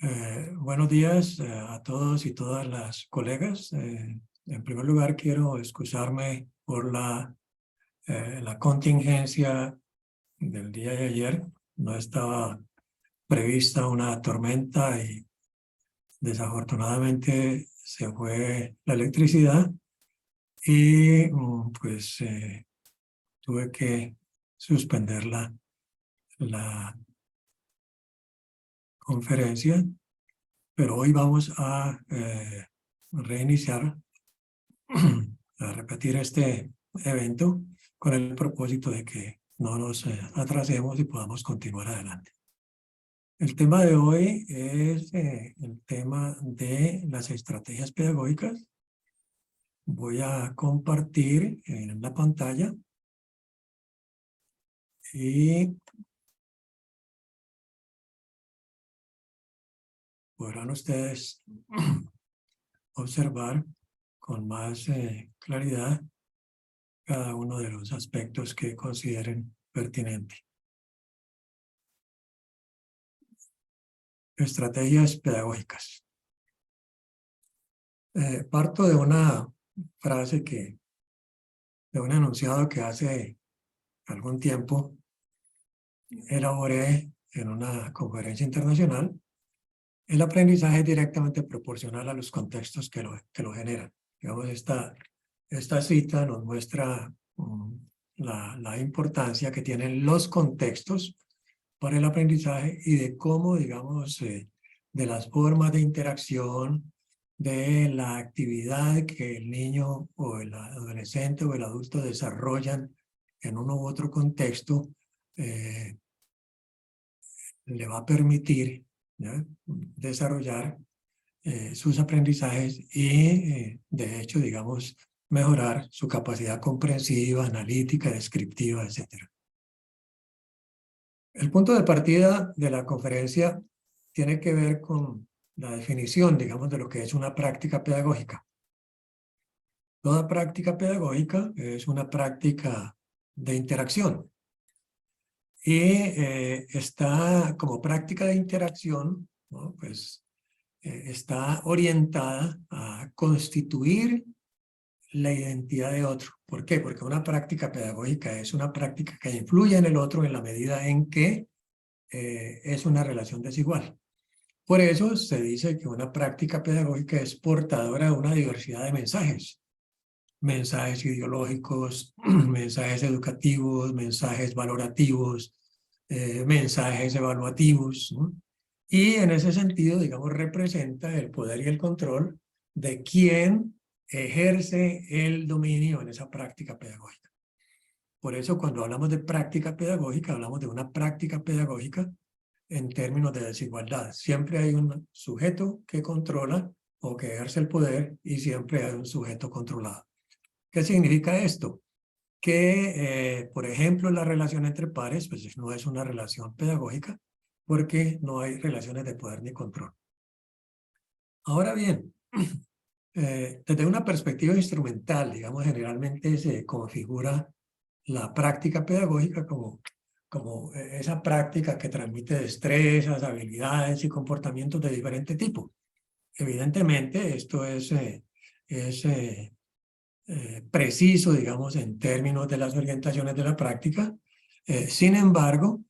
Buenos días a todos y todas las colegas. En primer lugar, quiero excusarme por la contingencia del día de ayer. No estaba prevista una tormenta y desafortunadamente se fue la electricidad y pues tuve que suspender la conferencia. Pero hoy vamos a reiniciar, a repetir este evento con el propósito de que no nos atrasemos y podamos continuar adelante. El tema de hoy es el tema de las estrategias pedagógicas. Voy a compartir en la pantalla y podrán ustedes observar con más claridad cada uno de los aspectos que consideren pertinente. Estrategias pedagógicas. Parto de una frase de un enunciado que hace algún tiempo elaboré en una conferencia internacional. El aprendizaje es directamente proporcional a los contextos que lo generan. Digamos, esta cita nos muestra la importancia que tienen los contextos para el aprendizaje y de cómo, digamos, de las formas de interacción, de la actividad que el niño o el adolescente o el adulto desarrollan en uno u otro contexto, le va a permitir, ¿ya?, desarrollar sus aprendizajes y, de hecho, digamos, mejorar su capacidad comprensiva, analítica, descriptiva, etc. El punto de partida de la conferencia tiene que ver con la definición, digamos, de lo que es una práctica pedagógica. Toda práctica pedagógica es una práctica de interacción. Y está como práctica de interacción, ¿no?, pues está orientada a constituir la identidad de otro. ¿Por qué? Porque una práctica pedagógica es una práctica que influye en el otro en la medida en que es una relación desigual. Por eso se dice que una práctica pedagógica es portadora de una diversidad de mensajes. Mensajes ideológicos, mensajes educativos, mensajes valorativos, mensajes evaluativos, ¿no? Y en ese sentido, digamos, representa el poder y el control de quien ejerce el dominio en esa práctica pedagógica. Por eso, cuando hablamos de práctica pedagógica, hablamos de una práctica pedagógica en términos de desigualdad. Siempre hay un sujeto que controla o que ejerce el poder y siempre hay un sujeto controlado. ¿Qué significa esto? Que, por ejemplo, la relación entre pares pues no es una relación pedagógica porque no hay relaciones de poder ni control. Ahora bien, desde una perspectiva instrumental, digamos, generalmente se configura la práctica pedagógica como esa práctica que transmite destrezas, habilidades y comportamientos de diferente tipo. Evidentemente, esto es preciso, digamos, en términos de las orientaciones de la práctica. Sin embargo,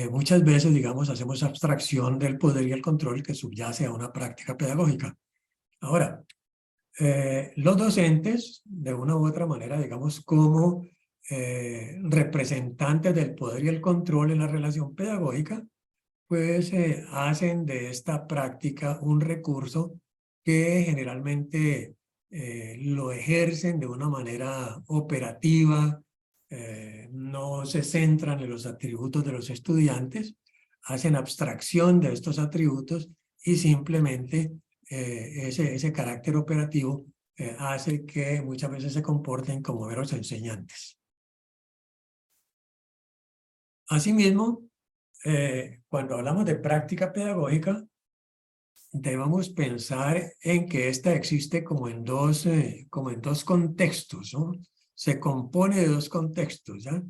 muchas veces, digamos, hacemos abstracción del poder y el control que subyace a una práctica pedagógica. Ahora, los docentes, de una u otra manera, digamos, como representantes del poder y el control en la relación pedagógica, pues hacen de esta práctica un recurso que generalmente lo ejercen de una manera operativa, no se centran en los atributos de los estudiantes, hacen abstracción de estos atributos y simplemente ese carácter operativo hace que muchas veces se comporten como meros enseñantes. Asimismo, cuando hablamos de práctica pedagógica, debemos pensar en que esta existe como en dos contextos, ¿no? Se compone de dos contextos, ¿ya?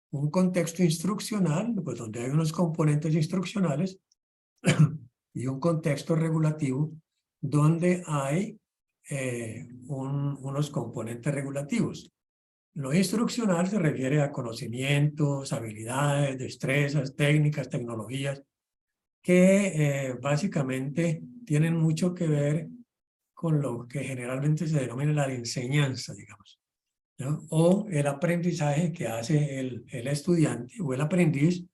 Un contexto instruccional, pues donde hay unos componentes instruccionales, y un contexto regulativo donde hay unos componentes regulativos. Lo instruccional se refiere a conocimientos, habilidades, destrezas, técnicas, tecnologías, que básicamente tienen mucho que ver con lo que generalmente se denomina la enseñanza, digamos, ¿no? O el aprendizaje que hace el estudiante o el aprendiz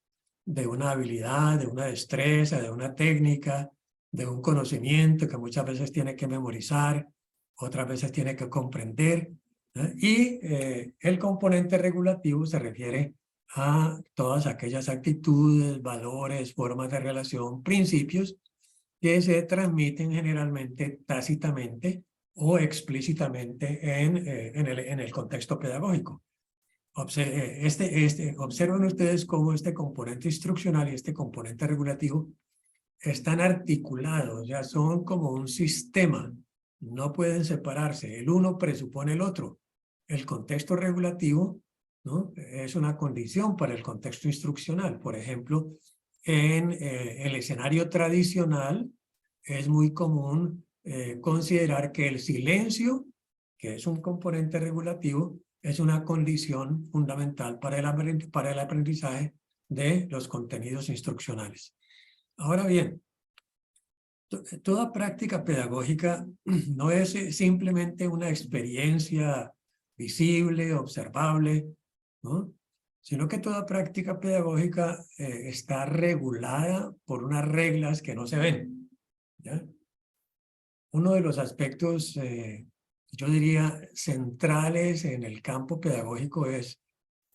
de una habilidad, de una destreza, de una técnica, de un conocimiento que muchas veces tiene que memorizar, otras veces tiene que comprender, ¿no? Y el componente regulativo se refiere a todas aquellas actitudes, valores, formas de relación, principios que se transmiten generalmente tácitamente o explícitamente en el contexto pedagógico. Observen ustedes cómo este componente instruccional y este componente regulativo están articulados, ya son como un sistema, no pueden separarse, el uno presupone el otro. El contexto regulativo, ¿no?, es una condición para el contexto instruccional. Por ejemplo, en el escenario tradicional es muy común considerar que el silencio, que es un componente regulativo, es una condición fundamental para el aprendizaje de los contenidos instruccionales. Ahora bien, toda práctica pedagógica no es simplemente una experiencia visible, observable, ¿no?, sino que toda práctica pedagógica está regulada por unas reglas que no se ven, ¿ya? Uno de los aspectos, yo diría, centrales en el campo pedagógico es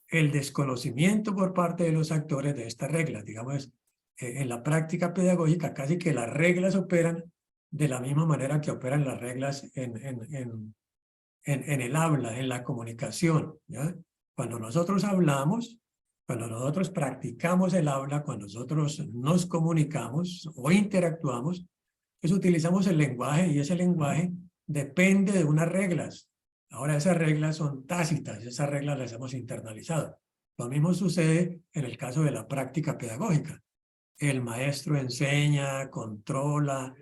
el desconocimiento por parte de los actores de estas reglas. Digamos, en la práctica pedagógica casi que las reglas operan de la misma manera que operan las reglas en el habla, en la comunicación, ¿ya? Cuando nosotros hablamos, cuando nosotros practicamos el habla, cuando nosotros nos comunicamos o interactuamos, pues utilizamos el lenguaje y ese lenguaje depende de unas reglas. Ahora esas reglas son tácitas, esas reglas las hemos internalizado. Lo mismo sucede en el caso de la práctica pedagógica. El maestro enseña, controla,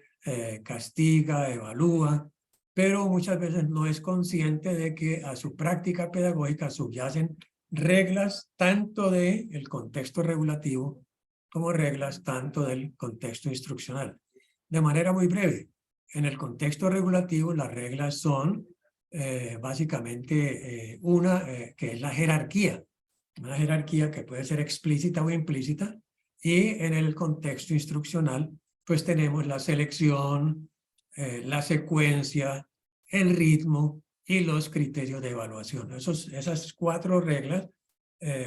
castiga, evalúa, pero muchas veces no es consciente de que a su práctica pedagógica subyacen reglas tanto del contexto regulativo como reglas tanto del contexto instruccional. De manera muy breve, en el contexto regulativo las reglas son básicamente una que es la jerarquía, una jerarquía que puede ser explícita o implícita, y en el contexto instruccional pues tenemos la selección, la secuencia, el ritmo y los criterios de evaluación. Esas 4 reglas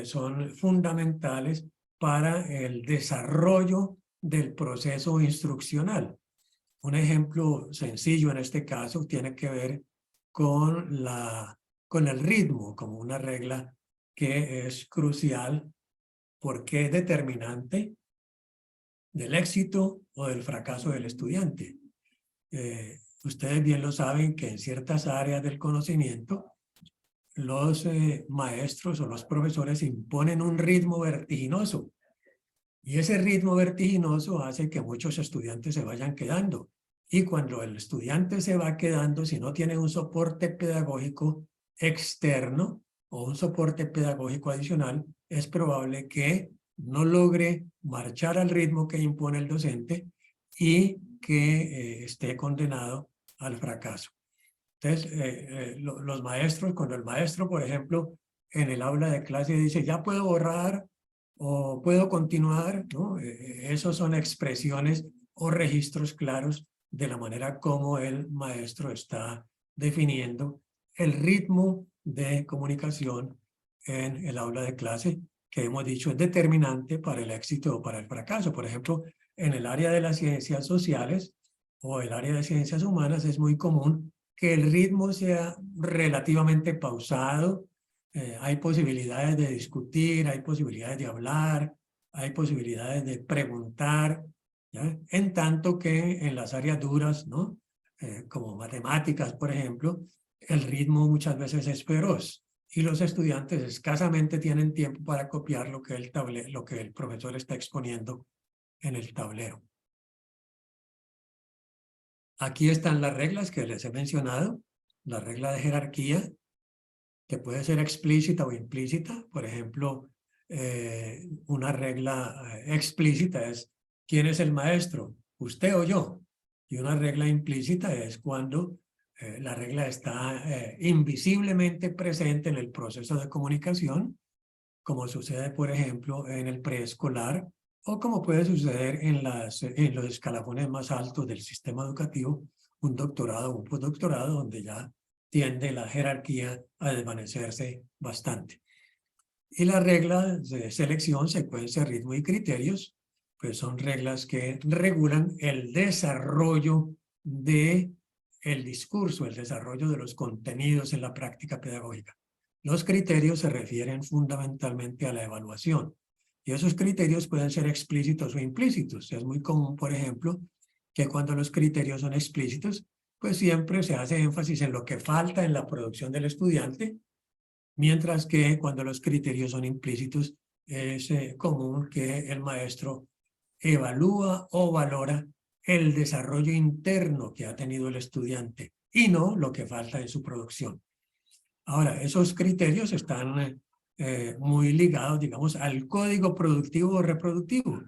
son fundamentales para el desarrollo del proceso instruccional. Un ejemplo sencillo en este caso tiene que ver con el ritmo como una regla que es crucial porque es determinante del éxito o del fracaso del estudiante. Ustedes bien lo saben que en ciertas áreas del conocimiento los maestros o los profesores imponen un ritmo vertiginoso. Y ese ritmo vertiginoso hace que muchos estudiantes se vayan quedando. Y cuando el estudiante se va quedando, si no tiene un soporte pedagógico externo o un soporte pedagógico adicional, es probable que no logre marchar al ritmo que impone el docente y que esté condenado al fracaso. Entonces, los maestros, cuando el maestro, por ejemplo, en el aula de clase dice, ya puedo borrar o puedo continuar, ¿no? Esos son expresiones o registros claros de la manera como el maestro está definiendo el ritmo de comunicación en el aula de clase, que hemos dicho es determinante para el éxito o para el fracaso. Por ejemplo, en el área de las ciencias sociales o el área de ciencias humanas es muy común que el ritmo sea relativamente pausado. Hay posibilidades de discutir, hay posibilidades de hablar, hay posibilidades de preguntar, ¿ya? En tanto que en las áreas duras, ¿no? Como matemáticas, por ejemplo, el ritmo muchas veces es feroz y los estudiantes escasamente tienen tiempo para copiar lo que el profesor está exponiendo en el tablero. Aquí están las reglas que les he mencionado, la regla de jerarquía, que puede ser explícita o implícita. Por ejemplo, una regla explícita es ¿quién es el maestro? ¿Usted o yo? Y una regla implícita es cuando la regla está invisiblemente presente en el proceso de comunicación, como sucede, por ejemplo, en el preescolar o como puede suceder en los escalafones más altos del sistema educativo, un doctorado o un postdoctorado, donde ya tiende la jerarquía a desvanecerse bastante. Y las reglas de selección, secuencia, ritmo y criterios, pues son reglas que regulan el desarrollo del discurso, el desarrollo de los contenidos en la práctica pedagógica. Los criterios se refieren fundamentalmente a la evaluación. Y esos criterios pueden ser explícitos o implícitos. Es muy común, por ejemplo, que cuando los criterios son explícitos, pues siempre se hace énfasis en lo que falta en la producción del estudiante, mientras que cuando los criterios son implícitos, es común que el maestro evalúa o valora el desarrollo interno que ha tenido el estudiante y no lo que falta en su producción. Ahora, esos criterios están muy ligados, digamos, al código productivo o reproductivo,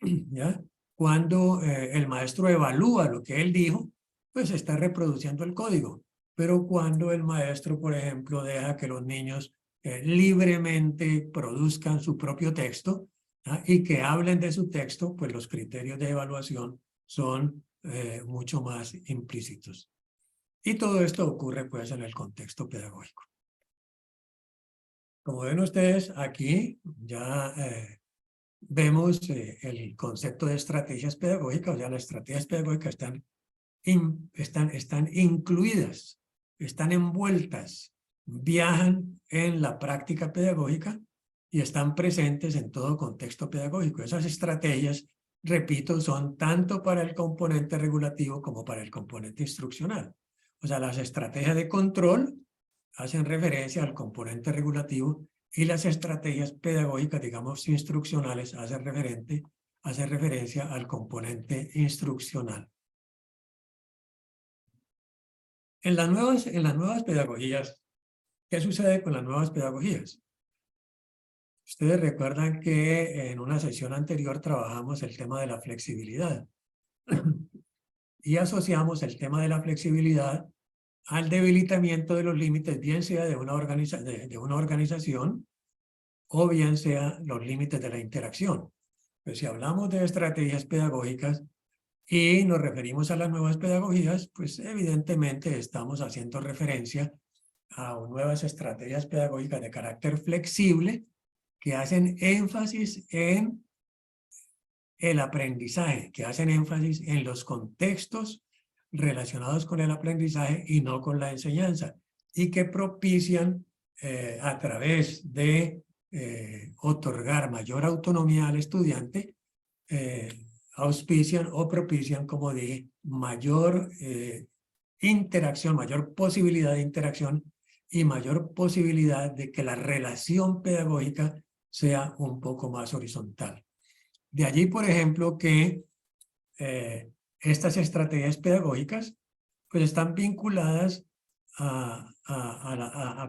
¿ya? Cuando el maestro evalúa lo que él dijo, pues está reproduciendo el código. Pero cuando el maestro, por ejemplo, deja que los niños libremente produzcan su propio texto, ¿ah? Y que hablen de su texto, pues los criterios de evaluación son mucho más implícitos. Y todo esto ocurre pues en el contexto pedagógico. Como ven ustedes aquí, ya vemos el concepto de estrategias pedagógicas. O sea, las estrategias pedagógicas están incluidas, están envueltas, viajan en la práctica pedagógica y están presentes en todo contexto pedagógico. Esas estrategias, repito, son tanto para el componente regulativo como para el componente instruccional. O sea, las estrategias de control hacen referencia al componente regulativo y las estrategias pedagógicas, digamos, instruccionales, hacen referencia al componente instruccional. En las nuevas pedagogías, ¿qué sucede con las nuevas pedagogías? Ustedes recuerdan que en una sesión anterior trabajamos el tema de la flexibilidad y asociamos el tema de la flexibilidad al debilitamiento de los límites, bien sea de una organización o bien sea los límites de la interacción. Pues si hablamos de estrategias pedagógicas y nos referimos a las nuevas pedagogías, pues evidentemente estamos haciendo referencia a nuevas estrategias pedagógicas de carácter flexible que hacen énfasis en el aprendizaje, que hacen énfasis en los contextos relacionados con el aprendizaje y no con la enseñanza, y que propician a través de otorgar mayor autonomía al estudiante, auspician o propician, como dije, mayor interacción, mayor posibilidad de interacción y mayor posibilidad de que la relación pedagógica sea un poco más horizontal. De allí, por ejemplo, que estas estrategias pedagógicas pues están vinculadas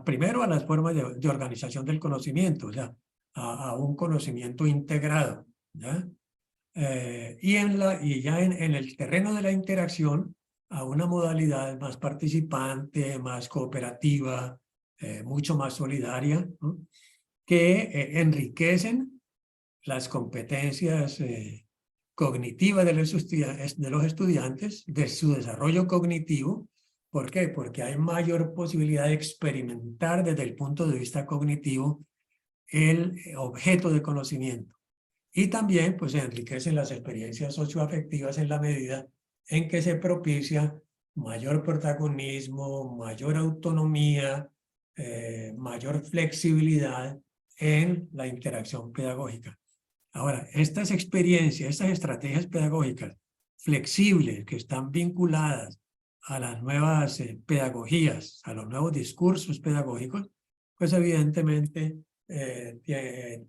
primero a las formas de organización del conocimiento, o sea, a un conocimiento integrado, ¿ya? Y ya en el terreno de la interacción a una modalidad más participante, más cooperativa, mucho más solidaria, ¿no? Que enriquecen las competencias cognitivas de los estudiantes, de su desarrollo cognitivo. ¿Por qué? Porque hay mayor posibilidad de experimentar desde el punto de vista cognitivo el objeto de conocimiento. Y también pues se enriquecen las experiencias socioafectivas en la medida en que se propicia mayor protagonismo, mayor autonomía, mayor flexibilidad en la interacción pedagógica. Ahora, estas experiencias, estas estrategias pedagógicas flexibles que están vinculadas a las nuevas pedagogías, a los nuevos discursos pedagógicos, pues evidentemente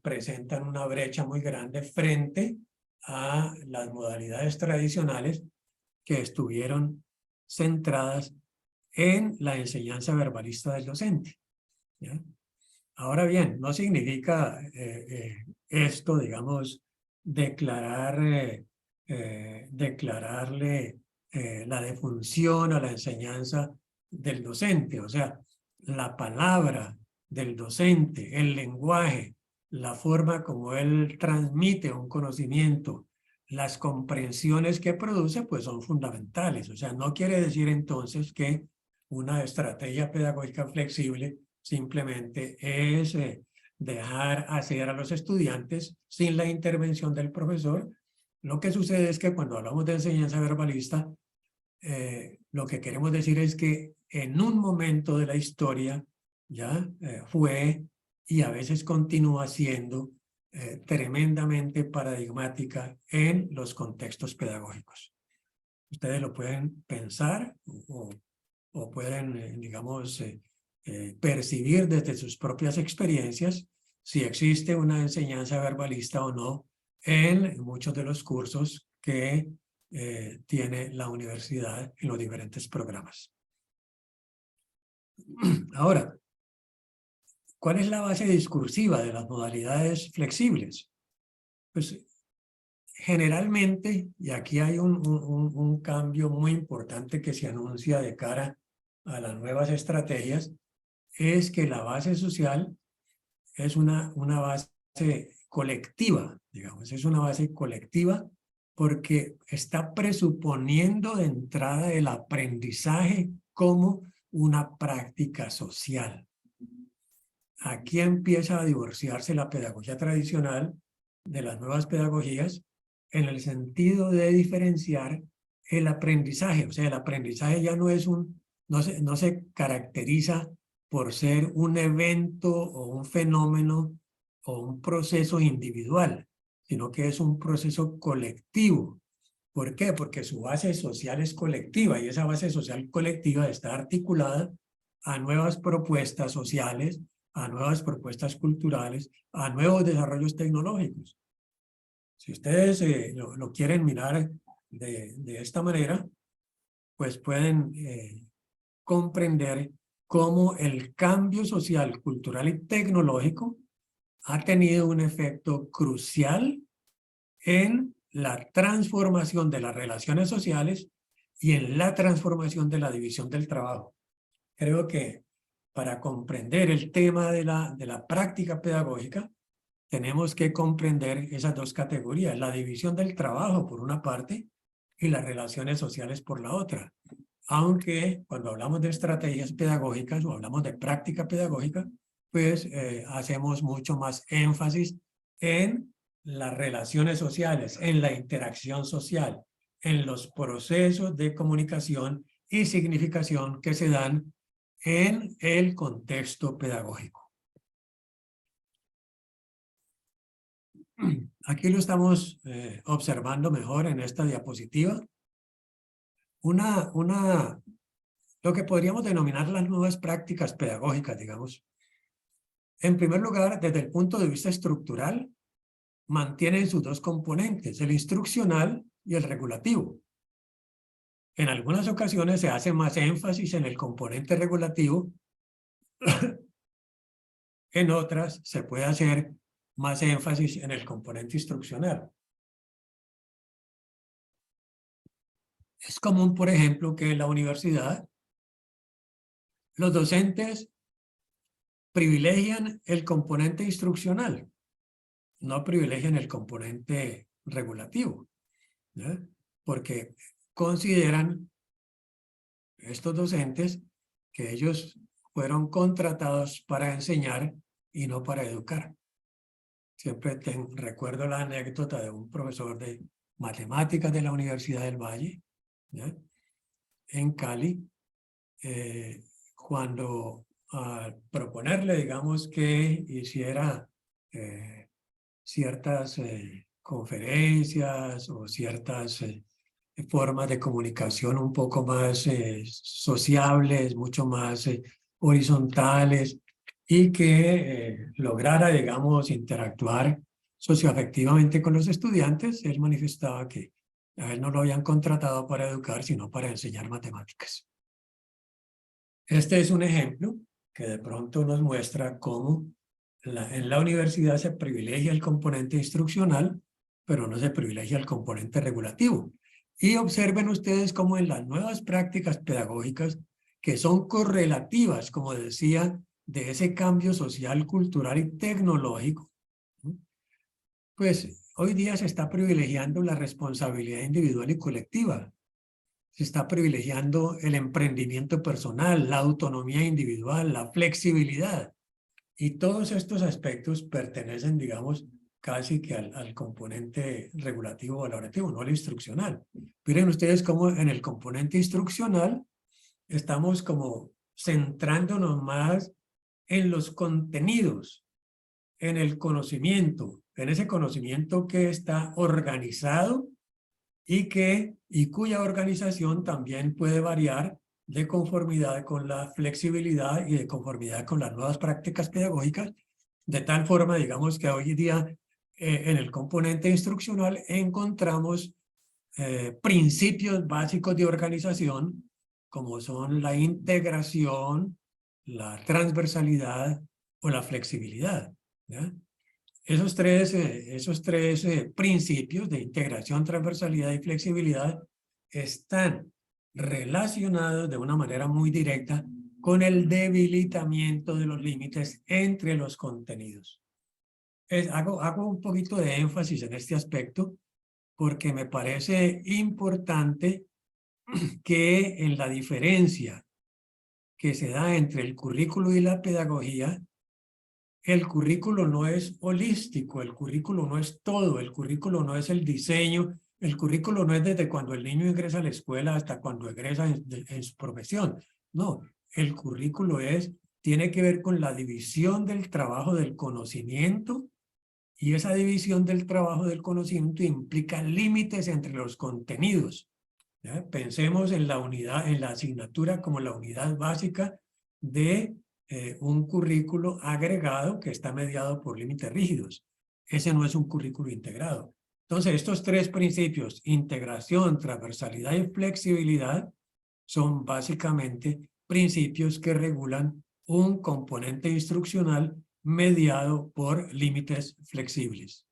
presentan una brecha muy grande frente a las modalidades tradicionales que estuvieron centradas en la enseñanza verbalista del docente, ¿ya? Ahora bien, no significa esto, digamos, declararle la defunción a la enseñanza del docente. O sea, la palabra del docente, el lenguaje, la forma como él transmite un conocimiento, las comprensiones que produce, pues son fundamentales. O sea, no quiere decir entonces que una estrategia pedagógica flexible simplemente es dejar hacer a los estudiantes sin la intervención del profesor. Lo que sucede es que cuando hablamos de enseñanza verbalista, lo que queremos decir es que en un momento de la historia ya fue y a veces continúa siendo tremendamente paradigmática en los contextos pedagógicos. Ustedes lo pueden pensar o pueden, digamos, percibir desde sus propias experiencias si existe una enseñanza verbalista o no en muchos de los cursos que tiene la universidad en los diferentes programas. Ahora, ¿cuál es la base discursiva de las modalidades flexibles? Pues generalmente, y aquí hay un cambio muy importante que se anuncia de cara a las nuevas estrategias, es que la base social es una base colectiva, digamos, es una base colectiva porque está presuponiendo de entrada el aprendizaje como una práctica social. Aquí empieza a divorciarse la pedagogía tradicional de las nuevas pedagogías en el sentido de diferenciar el aprendizaje. O sea, el aprendizaje ya no es no se caracteriza por ser un evento o un fenómeno o un proceso individual, sino que es un proceso colectivo. ¿Por qué? Porque su base social es colectiva y esa base social colectiva está articulada a nuevas propuestas sociales, a nuevas propuestas culturales, a nuevos desarrollos tecnológicos. Si ustedes lo quieren mirar de esta manera, pues pueden comprender cómo el cambio social, cultural y tecnológico ha tenido un efecto crucial en la transformación de las relaciones sociales y en la transformación de la división del trabajo. Creo que para comprender el tema de la práctica pedagógica, tenemos que comprender esas dos categorías, la división del trabajo por una parte y las relaciones sociales por la otra. Aunque cuando hablamos de estrategias pedagógicas o hablamos de práctica pedagógica, pues hacemos mucho más énfasis en las relaciones sociales, en la interacción social, en los procesos de comunicación y significación que se dan en el contexto pedagógico. Aquí lo estamos observando mejor en esta diapositiva. Lo que podríamos denominar las nuevas prácticas pedagógicas, digamos. En primer lugar, desde el punto de vista estructural, mantienen sus dos componentes, el instruccional y el regulativo. En algunas ocasiones se hace más énfasis en el componente regulativo, en otras se puede hacer más énfasis en el componente instruccional. Es común, por ejemplo, que en la universidad los docentes privilegian el componente instruccional, no privilegian el componente regulativo, ¿no? Porque consideran estos docentes que ellos fueron contratados para enseñar y no para educar. Siempre recuerdo la anécdota de un profesor de matemáticas de la Universidad del Valle, ¿no?, en Cali, cuando al proponerle, digamos, que hiciera ciertas conferencias o ciertas formas de comunicación un poco más sociables, mucho más horizontales, y que lograra, digamos, interactuar socioafectivamente con los estudiantes, él manifestaba que A él no lo habían contratado para educar, sino para enseñar matemáticas. Este es un ejemplo que de pronto nos muestra cómo en la universidad se privilegia el componente instruccional, pero no se privilegia el componente regulativo. Y observen ustedes cómo en las nuevas prácticas pedagógicas, que son correlativas, como decía, de ese cambio social, cultural y tecnológico, pues hoy día se está privilegiando la responsabilidad individual y colectiva. Se está privilegiando el emprendimiento personal, la autonomía individual, la flexibilidad. Y todos estos aspectos pertenecen, digamos, casi que al componente regulativo valorativo, no al instruccional. Miren ustedes cómo en el componente instruccional estamos como centrándonos más en los contenidos, en el conocimiento, en ese conocimiento que está organizado y cuya organización también puede variar de conformidad con la flexibilidad y de conformidad con las nuevas prácticas pedagógicas, de tal forma, digamos, que hoy día en el componente instruccional encontramos principios básicos de organización, como son la integración, la transversalidad o la flexibilidad, ¿ya? Esos tres principios de integración, transversalidad y flexibilidad están relacionados de una manera muy directa con el debilitamiento de los límites entre los contenidos. Hago un poquito de énfasis en este aspecto porque me parece importante que en la diferencia que se da entre el currículo y la pedagogía, el currículo no es holístico, el currículo no es todo, el currículo no es el diseño, el currículo no es desde cuando el niño ingresa a la escuela hasta cuando egresa en su profesión. No, el currículo tiene que ver con la división del trabajo del conocimiento y esa división del trabajo del conocimiento implica límites entre los contenidos, ¿ya? Pensemos en la unidad, en la asignatura como la unidad básica de un currículo agregado que está mediado por límites rígidos. Ese no es un currículo integrado. Entonces, estos tres principios, integración, transversalidad y flexibilidad, son básicamente principios que regulan un componente instruccional mediado por límites flexibles.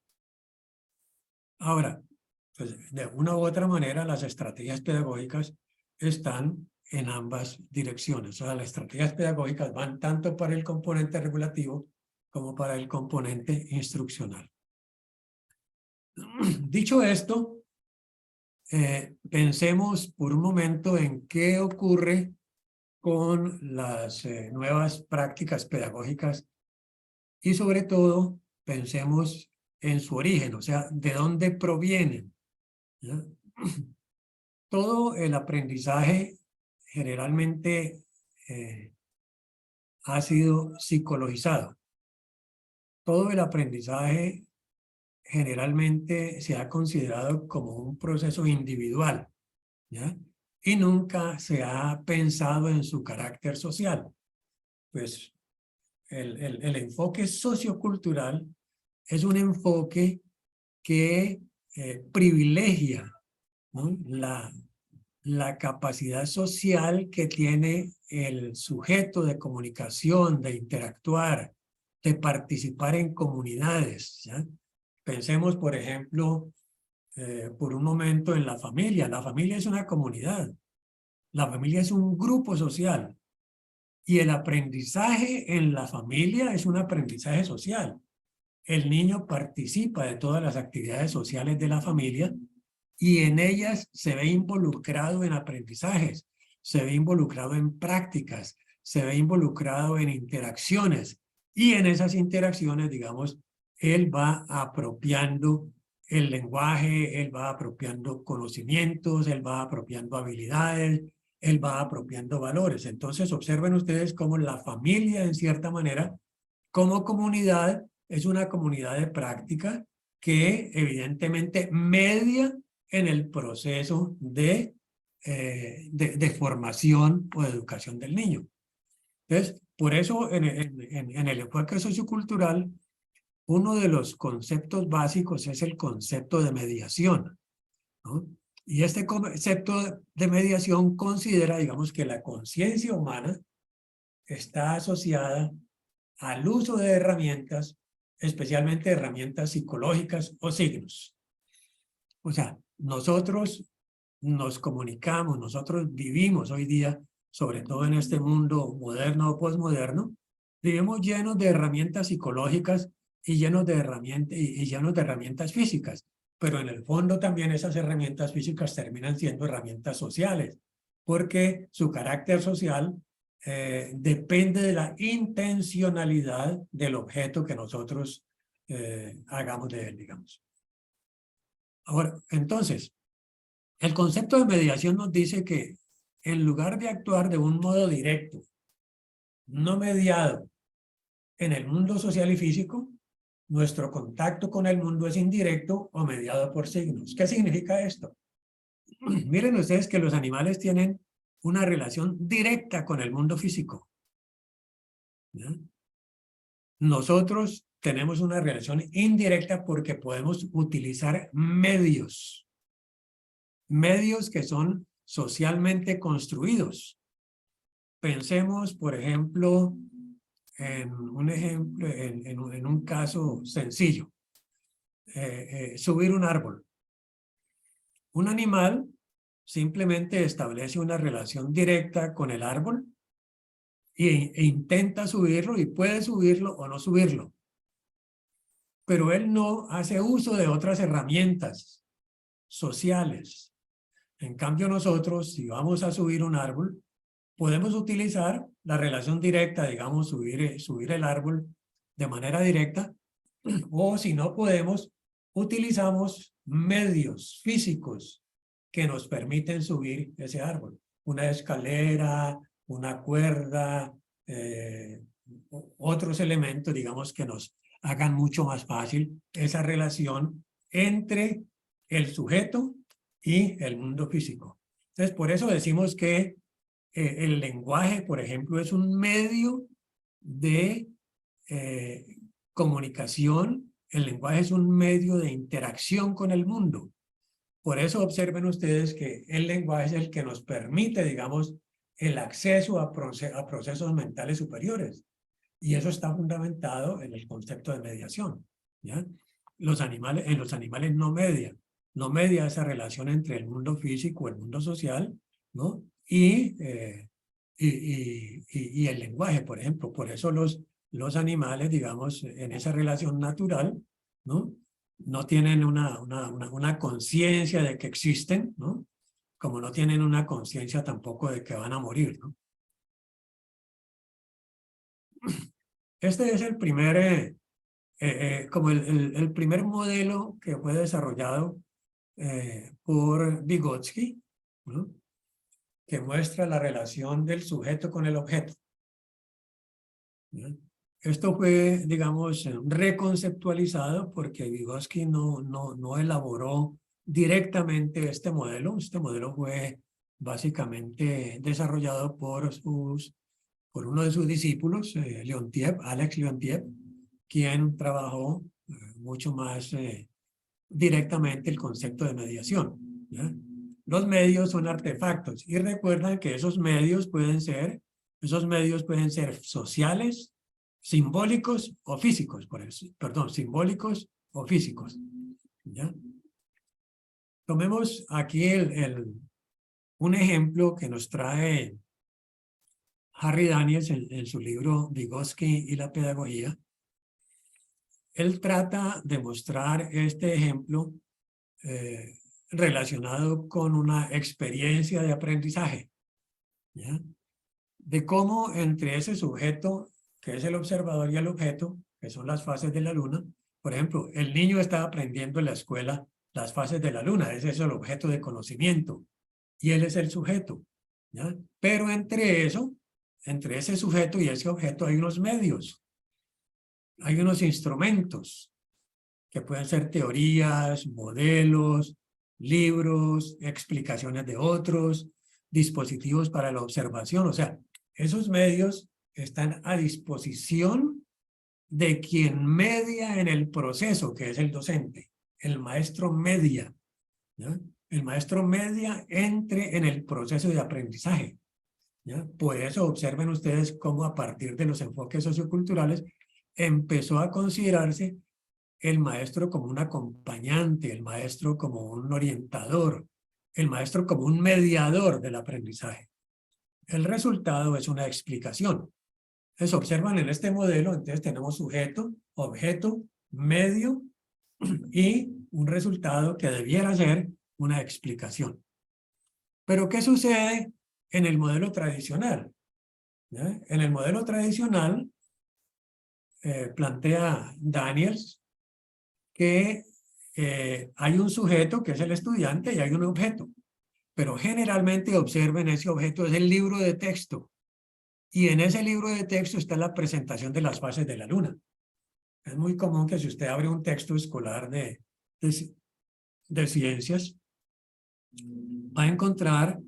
Ahora, pues, de una u otra manera, las estrategias pedagógicas están en ambas direcciones. O sea, las estrategias pedagógicas van tanto para el componente regulativo como para el componente instruccional. Dicho esto, pensemos por un momento en qué ocurre con las nuevas prácticas pedagógicas y sobre todo pensemos en su origen, o sea, de dónde provienen, ¿ya? Todo el aprendizaje generalmente ha sido psicologizado. Todo el aprendizaje generalmente se ha considerado como un proceso individual, ¿ya? Y nunca se ha pensado en su carácter social. Pues el enfoque sociocultural es un enfoque que privilegia, ¿no?, la capacidad social que tiene el sujeto de comunicación, de interactuar, de participar en comunidades, ¿ya? Pensemos, por ejemplo, por un momento en la familia. La familia es una comunidad. La familia es un grupo social. Y el aprendizaje en la familia es un aprendizaje social. El niño participa de todas las actividades sociales de la familia y en ellas se ve involucrado en aprendizajes, se ve involucrado en prácticas, se ve involucrado en interacciones y en esas interacciones, digamos, él va apropiando el lenguaje, él va apropiando conocimientos, él va apropiando habilidades, él va apropiando valores. Entonces observen ustedes cómo la familia, en cierta manera, como comunidad, es una comunidad de práctica que evidentemente media en el proceso de formación o de educación del niño. Entonces, por eso en el enfoque sociocultural, uno de los conceptos básicos es el concepto de mediación, ¿no? Y este concepto de mediación considera, digamos, que la conciencia humana está asociada al uso de herramientas, especialmente herramientas psicológicas o signos. O sea, nosotros nos comunicamos, nosotros vivimos hoy día, sobre todo en este mundo moderno o posmoderno, vivimos llenos de herramientas psicológicas y llenos de herramientas físicas. Pero en el fondo también esas herramientas físicas terminan siendo herramientas sociales, porque su carácter social depende de la intencionalidad del objeto que nosotros hagamos de él, digamos. Ahora, entonces, el concepto de mediación nos dice que en lugar de actuar de un modo directo, no mediado en el mundo social y físico, nuestro contacto con el mundo es indirecto o mediado por signos. ¿Qué significa esto? Miren ustedes que los animales tienen una relación directa con el mundo físico, ¿ya? Nosotros tenemos una relación indirecta porque podemos utilizar medios que son socialmente construidos. Pensemos, por ejemplo, en un caso sencillo. Subir un árbol. Un animal simplemente establece una relación directa con el árbol e intenta subirlo y puede subirlo o no subirlo. Pero él no hace uso de otras herramientas sociales. En cambio nosotros, si vamos a subir un árbol, podemos utilizar la relación directa, digamos, subir el árbol de manera directa, o si no podemos, utilizamos medios físicos que nos permiten subir ese árbol. Una escalera, una cuerda, otros elementos, digamos, que nos hagan mucho más fácil esa relación entre el sujeto y el mundo físico. Entonces, por eso decimos que el lenguaje, por ejemplo, es un medio de comunicación. El lenguaje es un medio de interacción con el mundo. Por eso observen ustedes que el lenguaje es el que nos permite, digamos, el acceso a procesos mentales superiores. Y eso está fundamentado en el concepto de mediación, ¿ya? En los animales no media esa relación entre el mundo físico, el mundo social, ¿no? Y el lenguaje, por ejemplo. Por eso los animales, digamos, en esa relación natural, ¿no? No tienen una conciencia de que existen, ¿no? Como no tienen una conciencia tampoco de que van a morir, ¿no? Este es el primer, como el primer modelo que fue desarrollado por Vygotsky, ¿no? Que muestra la relación del sujeto con el objeto, ¿no? Esto fue, digamos, reconceptualizado porque Vygotsky no elaboró directamente este modelo. Este modelo fue básicamente desarrollado por uno de sus discípulos, Alex Leontiev, quien trabajó mucho más directamente el concepto de mediación, ¿ya? Los medios son artefactos y recuerdan que esos medios pueden ser sociales, simbólicos o físicos, simbólicos o físicos, ¿ya? Tomemos aquí un ejemplo que nos trae Harry Daniels en su libro Vygotsky y la pedagogía. Él trata de mostrar este ejemplo relacionado con una experiencia de aprendizaje, ¿ya? De cómo entre ese sujeto, que es el observador, y el objeto, que son las fases de la luna, por ejemplo, el niño está aprendiendo en la escuela las fases de la luna, ese es el objeto de conocimiento, y él es el sujeto, ¿ya? Pero entre ese sujeto y ese objeto hay unos medios, hay unos instrumentos, que pueden ser teorías, modelos, libros, explicaciones de otros, dispositivos para la observación. O sea, esos medios están a disposición de quien media en el proceso, que es el docente. El maestro media, ¿no? El maestro media entre en el proceso de aprendizaje, ¿ya? Por eso observen ustedes cómo a partir de los enfoques socioculturales empezó a considerarse el maestro como un acompañante, el maestro como un orientador, el maestro como un mediador del aprendizaje. El resultado es una explicación. Entonces observan en este modelo, entonces tenemos sujeto, objeto, medio y un resultado que debiera ser una explicación. Pero ¿qué sucede en el modelo tradicional? ¿Ya? En el modelo tradicional plantea Daniels que hay un sujeto que es el estudiante y hay un objeto. Pero generalmente observen ese objeto es el libro de texto. Y en ese libro de texto está la presentación de las fases de la luna. Es muy común que si usted abre un texto escolar de ciencias, va a encontrar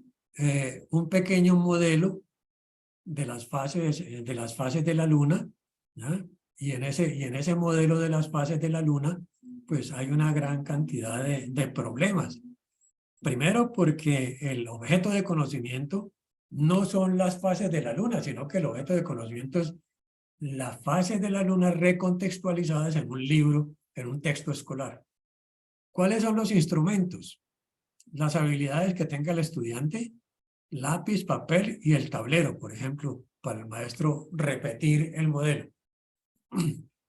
un pequeño modelo de las fases de la luna, ¿ya? Y en ese modelo de las fases de la luna, pues hay una gran cantidad de problemas. Primero porque el objeto de conocimiento no son las fases de la luna, sino que el objeto de conocimiento es las fases de la luna recontextualizadas en un libro, en un texto escolar. ¿Cuáles son los instrumentos? Las habilidades que tenga el estudiante, lápiz, papel y el tablero, por ejemplo, para el maestro repetir el modelo.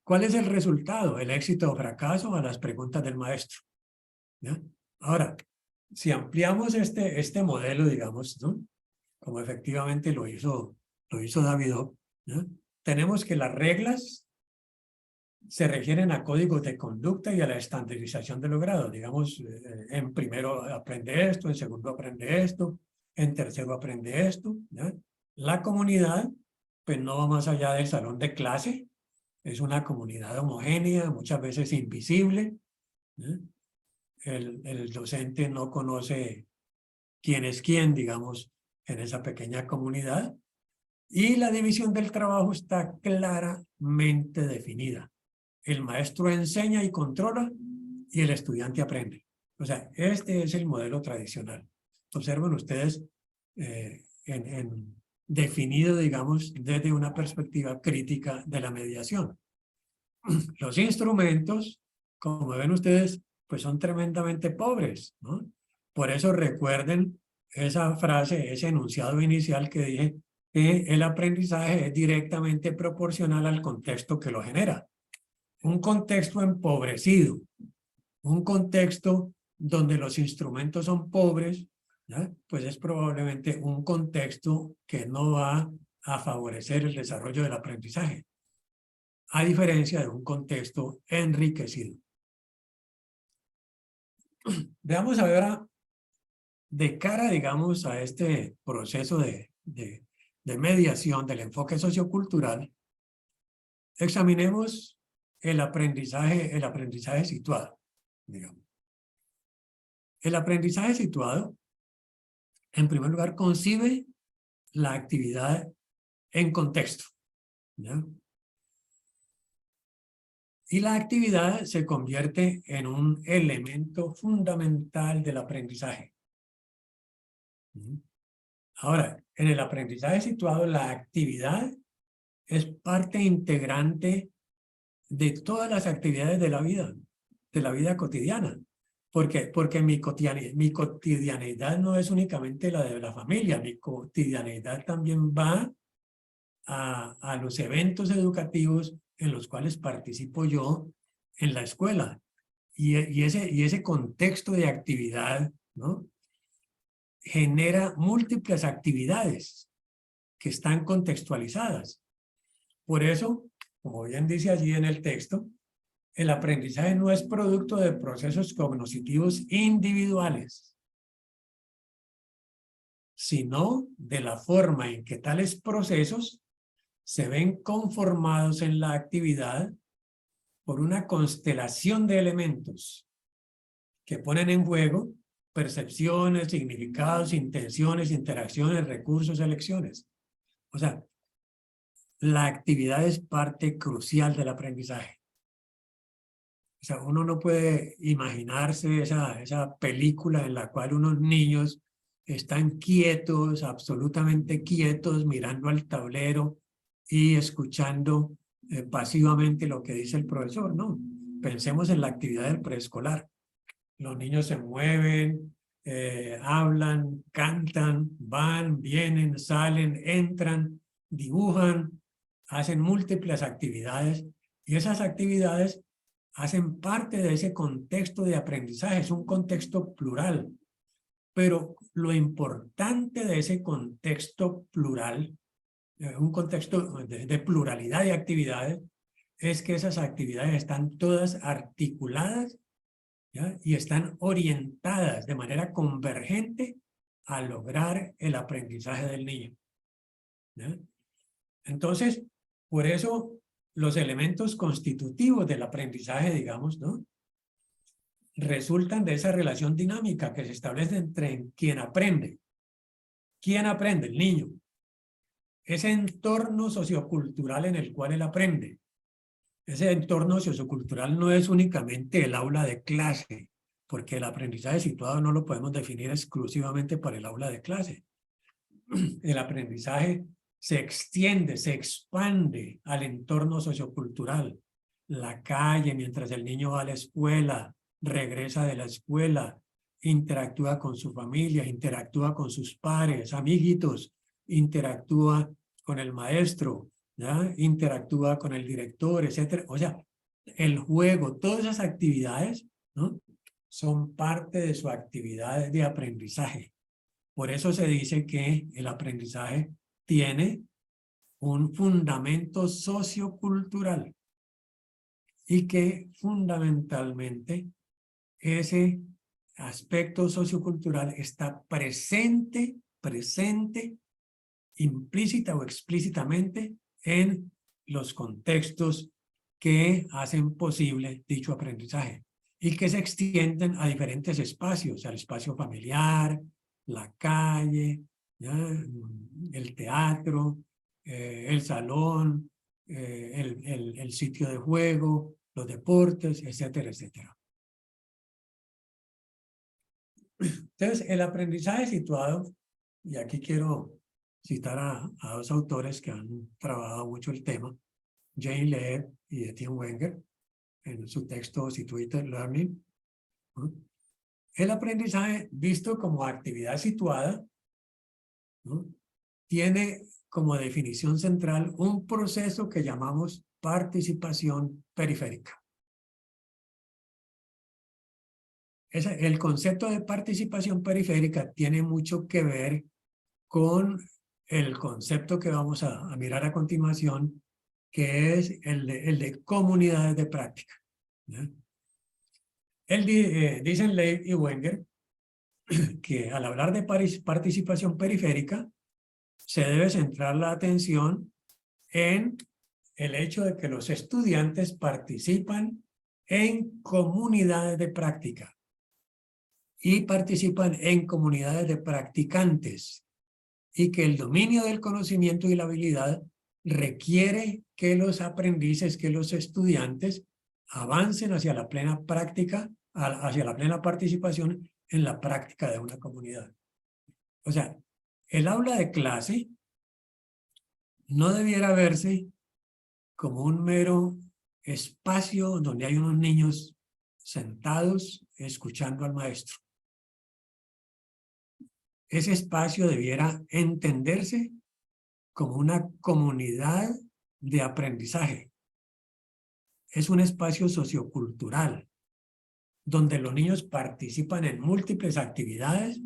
¿Cuál es el resultado? El éxito o fracaso a las preguntas del maestro. ¿Ya? Ahora, si ampliamos este modelo, digamos, ¿no? Como efectivamente lo hizo Davidov, ¿no? Tenemos que las reglas se refieren a códigos de conducta y a la estandarización de los grados. Digamos, en primero aprende esto, en segundo aprende esto, en tercero aprende esto, ¿no? La comunidad, pues no va más allá del salón de clase, es una comunidad homogénea, muchas veces invisible, ¿no? El docente no conoce quién es quién, digamos, en esa pequeña comunidad. Y la división del trabajo está claramente definida. El maestro enseña y controla y el estudiante aprende. O sea, este es el modelo tradicional. Observen ustedes definido, digamos, desde una perspectiva crítica de la mediación. Los instrumentos, como ven ustedes, pues son tremendamente pobres, ¿no? Por eso recuerden esa frase, ese enunciado inicial que dije, que el aprendizaje es directamente proporcional al contexto que lo genera. Un contexto empobrecido, un contexto donde los instrumentos son pobres, ¿ya? Pues es probablemente un contexto que no va a favorecer el desarrollo del aprendizaje, a diferencia de un contexto enriquecido. Veamos ahora, de cara, digamos, a este proceso de mediación del enfoque sociocultural, examinemos el aprendizaje situado, digamos. El aprendizaje situado, en primer lugar, concibe la actividad en contexto, ¿ya? Y la actividad se convierte en un elemento fundamental del aprendizaje. Ahora, en el aprendizaje situado, la actividad es parte integrante de todas las actividades de la vida cotidiana. Porque mi cotidianidad no es únicamente la de la familia, mi cotidianidad también va a los eventos educativos en los cuales participo yo en la escuela. Y ese contexto de actividad, ¿no? Genera múltiples actividades que están contextualizadas. Por eso, como bien dice allí en el texto, el aprendizaje no es producto de procesos cognitivos individuales, sino de la forma en que tales procesos se ven conformados en la actividad por una constelación de elementos que ponen en juego percepciones, significados, intenciones, interacciones, recursos, elecciones. O sea, la actividad es parte crucial del aprendizaje. sea, uno no puede imaginarse esa película en la cual unos niños están quietos, absolutamente quietos, mirando al tablero y escuchando pasivamente lo que dice el profesor, ¿no? Pensemos en la actividad del preescolar. Los niños se mueven, hablan, cantan, van, vienen, salen, entran, dibujan, hacen múltiples actividades y esas actividades hacen parte de ese contexto de aprendizaje, es un contexto plural. Pero lo importante de ese contexto plural, un contexto de pluralidad de actividades, es que esas actividades están todas articuladas, ¿ya? Y están orientadas de manera convergente a lograr el aprendizaje del niño, ¿ya? Entonces, por eso los elementos constitutivos del aprendizaje, digamos, ¿no?, resultan de esa relación dinámica que se establece entre quien aprende. ¿Quién aprende? El niño. Ese entorno sociocultural en el cual él aprende. Ese entorno sociocultural no es únicamente el aula de clase, porque el aprendizaje situado no lo podemos definir exclusivamente para el aula de clase. El aprendizaje se extiende, se expande al entorno sociocultural. La calle, mientras el niño va a la escuela, regresa de la escuela, interactúa con su familia, interactúa con sus pares, amiguitos, interactúa con el maestro, ¿ya? Interactúa con el director, etc. O sea, el juego, todas esas actividades, ¿no?, son parte de su actividad de aprendizaje. Por eso se dice que el aprendizaje tiene un fundamento sociocultural y que fundamentalmente ese aspecto sociocultural está presente, implícita o explícitamente en los contextos que hacen posible dicho aprendizaje y que se extienden a diferentes espacios, al espacio familiar, la calle, ¿ya?, el teatro, el salón, el sitio de juego, los deportes, etcétera, etcétera. Entonces, el aprendizaje situado, y aquí quiero citar a dos autores que han trabajado mucho el tema, Jane Lehr y Etienne Wenger, en su texto Situated Learning, ¿no? El aprendizaje visto como actividad situada, ¿no?, tiene como definición central un proceso que llamamos participación periférica. El concepto de participación periférica tiene mucho que ver con el concepto que vamos a mirar a continuación, que es el de comunidades de práctica, ¿ya? Dicen Lehr y Wenger que al hablar de participación periférica se debe centrar la atención en el hecho de que los estudiantes participan en comunidades de práctica y participan en comunidades de practicantes, y que el dominio del conocimiento y la habilidad requiere que los aprendices, que los estudiantes avancen hacia la plena práctica, hacia la plena participación en la práctica de una comunidad. O sea, el aula de clase no debiera verse como un mero espacio donde hay unos niños sentados escuchando al maestro. Ese espacio debiera entenderse como una comunidad de aprendizaje. Es un espacio sociocultural donde los niños participan en múltiples actividades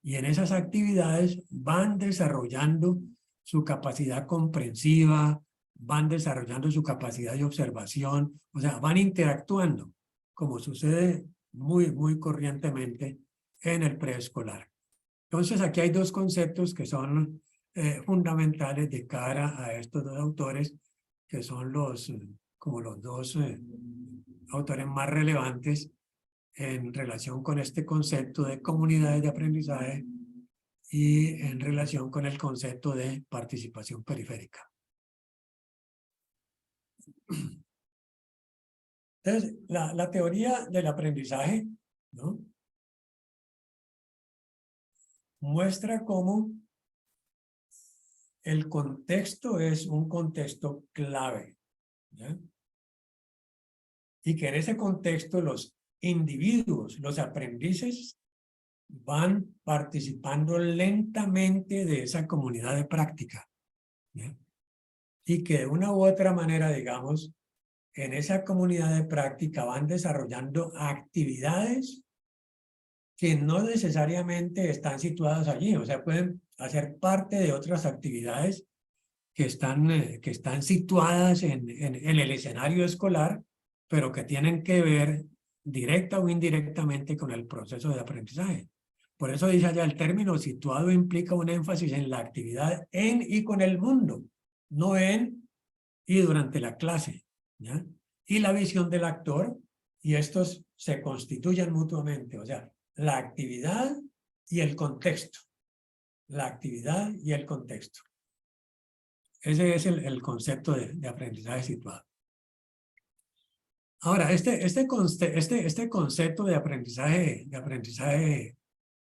y en esas actividades van desarrollando su capacidad comprensiva, van desarrollando su capacidad de observación, o sea, van interactuando, como sucede muy corrientemente en el preescolar. Entonces, aquí hay dos conceptos que son fundamentales de cara a estos dos autores, que son como los dos autores más relevantes en relación con este concepto de comunidades de aprendizaje y en relación con el concepto de participación periférica. Entonces, la teoría del aprendizaje, ¿no?, muestra cómo el contexto es un contexto clave, ¿ya? Y que en ese contexto los individuos, los aprendices, van participando lentamente de esa comunidad de práctica, ¿ya? Y que de una u otra manera, digamos, en esa comunidad de práctica van desarrollando actividades que no necesariamente están situadas allí, o sea, pueden hacer parte de otras actividades que están situadas en el escenario escolar, pero que tienen que ver directa o indirectamente con el proceso de aprendizaje. Por eso dice allá, el término situado implica un énfasis en la actividad en y con el mundo, no en y durante la clase, ¿ya? Y la visión del actor, y estos se constituyen mutuamente, o sea, la actividad y el contexto. La actividad y el contexto. Ese es el concepto de aprendizaje situado. Ahora, este concepto de aprendizaje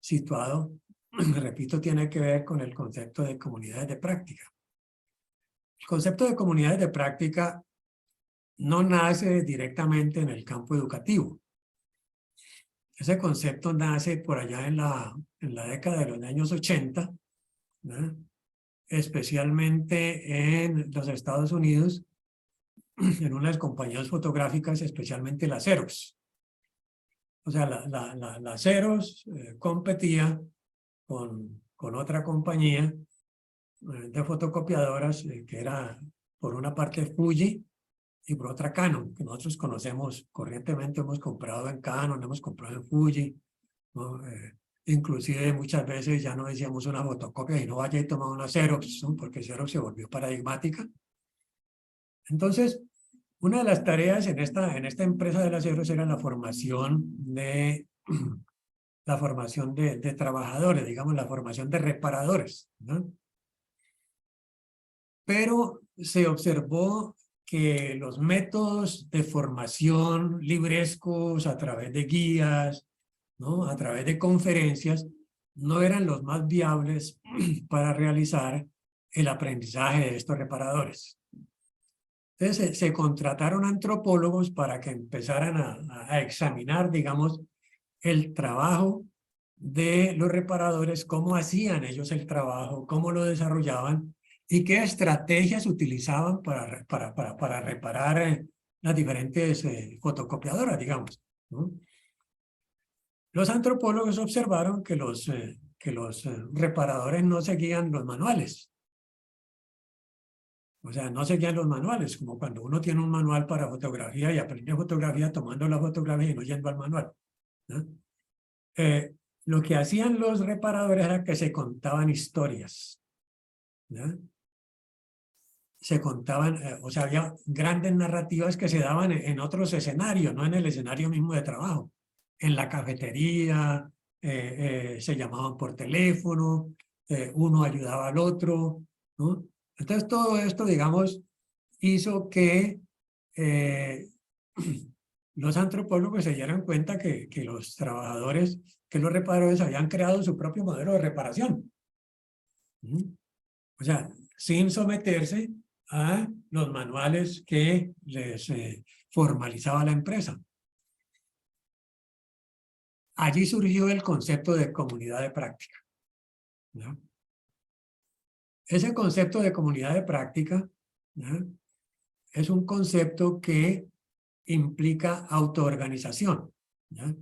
situado, repito, tiene que ver con el concepto de comunidades de práctica. El concepto de comunidades de práctica no nace directamente en el campo educativo. Ese concepto nace por allá en la década de los años 80, ¿no?, especialmente en los Estados Unidos, en unas compañías fotográficas, especialmente la Xerox. O sea, la Xerox competía con otra compañía de fotocopiadoras que era por una parte Fuji y por otra Canon, que nosotros conocemos corrientemente, hemos comprado en Canon, hemos comprado en Fuji, ¿no? Inclusive muchas veces ya no decíamos una fotocopia y no vaya y toma una Xerox, ¿no?, porque Xerox se volvió paradigmática. Entonces, una de las tareas en esta empresa de las Xerox era la formación de trabajadores, digamos, la formación de reparadores, ¿no? Pero se observó que los métodos de formación librescos a través de guías, ¿no?, a través de conferencias, no eran los más viables para realizar el aprendizaje de estos reparadores. Entonces se contrataron antropólogos para que empezaran a examinar, digamos, el trabajo de los reparadores, cómo hacían ellos el trabajo, cómo lo desarrollaban y qué estrategias utilizaban para reparar las diferentes fotocopiadoras, digamos, ¿no? Los antropólogos observaron que los reparadores no seguían los manuales. O sea, no seguían los manuales, como cuando uno tiene un manual para fotografía y aprende fotografía tomando la fotografía y no yendo al manual, ¿no? Lo que hacían los reparadores era que se contaban historias, ¿no? Se contaban, o sea, había grandes narrativas que se daban en otros escenarios, no en el escenario mismo de trabajo. En la cafetería, se llamaban por teléfono, uno ayudaba al otro, ¿no? Entonces todo esto, digamos, hizo que los antropólogos se dieran cuenta que los trabajadores, que los reparadores habían creado su propio modelo de reparación. O sea, sin someterse a los manuales que les formalizaba la empresa. Allí surgió el concepto de comunidad de práctica, ¿no? Ese concepto de comunidad de práctica, ¿no?, es un concepto que implica autoorganización, ¿no?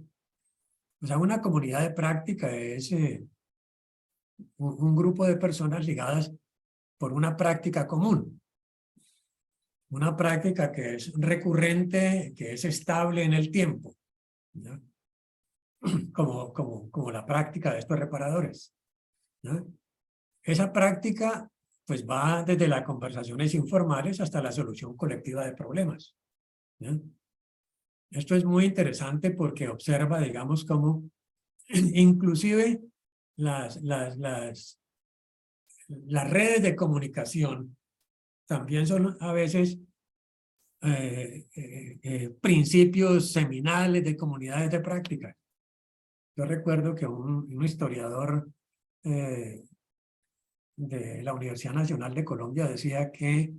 O sea, una comunidad de práctica es un grupo de personas ligadas por una práctica común. Una práctica que es recurrente, que es estable en el tiempo, ¿no?, como la práctica de estos reparadores, ¿no? Esa práctica pues va desde las conversaciones informales hasta la solución colectiva de problemas, ¿no? Esto es muy interesante porque observa, digamos, cómo inclusive las redes de comunicación también son a veces principios seminales de comunidades de práctica. Yo recuerdo que un historiador de la Universidad Nacional de Colombia decía que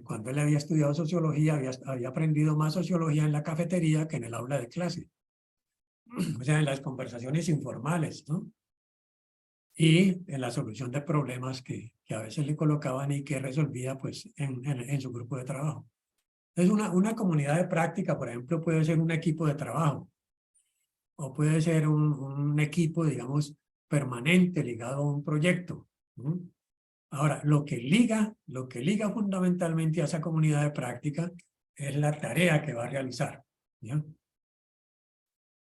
cuando él había estudiado sociología, había aprendido más sociología en la cafetería que en el aula de clase. O sea, en las conversaciones informales, ¿no? Y en la solución de problemas que a veces le colocaban y que resolvía pues en su grupo de trabajo. Entonces una comunidad de práctica, por ejemplo, puede ser un equipo de trabajo o puede ser un equipo, digamos, permanente ligado a un proyecto, ¿no? Ahora, lo que liga fundamentalmente a esa comunidad de práctica es la tarea que va a realizar, ¿ya?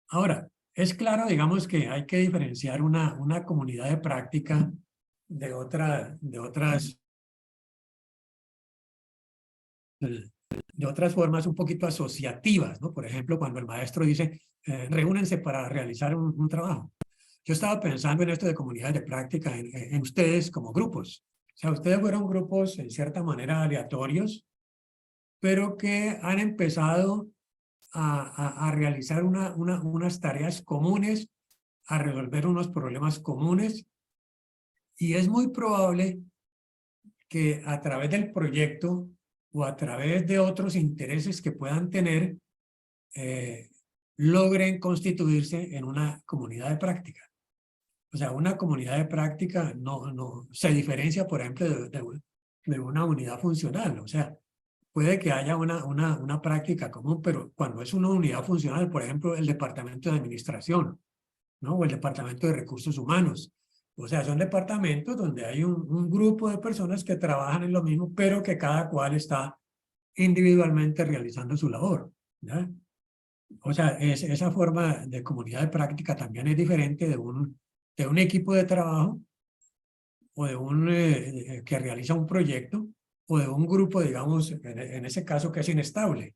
Ahora, es claro, digamos, que hay que diferenciar una comunidad de práctica de otras formas un poquito asociativas, ¿no? Por ejemplo, cuando el maestro dice, reúnense para realizar un trabajo. Yo estaba pensando en esto de comunidades de práctica, en ustedes como grupos. O sea, ustedes fueron grupos en cierta manera aleatorios, pero que han empezado a realizar unas tareas comunes, a resolver unos problemas comunes, y es muy probable que a través del proyecto o a través de otros intereses que puedan tener, logren constituirse en una comunidad de práctica. O sea, una comunidad de práctica no se diferencia, por ejemplo, de una unidad funcional. O sea, puede que haya una práctica común, pero cuando es una unidad funcional, por ejemplo, el departamento de administración, ¿no? O el departamento de recursos humanos. O sea, son departamentos donde hay un grupo de personas que trabajan en lo mismo, pero que cada cual está individualmente realizando su labor, ¿ya? O sea, esa forma de comunidad de práctica también es diferente de un equipo de trabajo o de que realiza un proyecto o de un grupo, digamos, en ese caso que es inestable.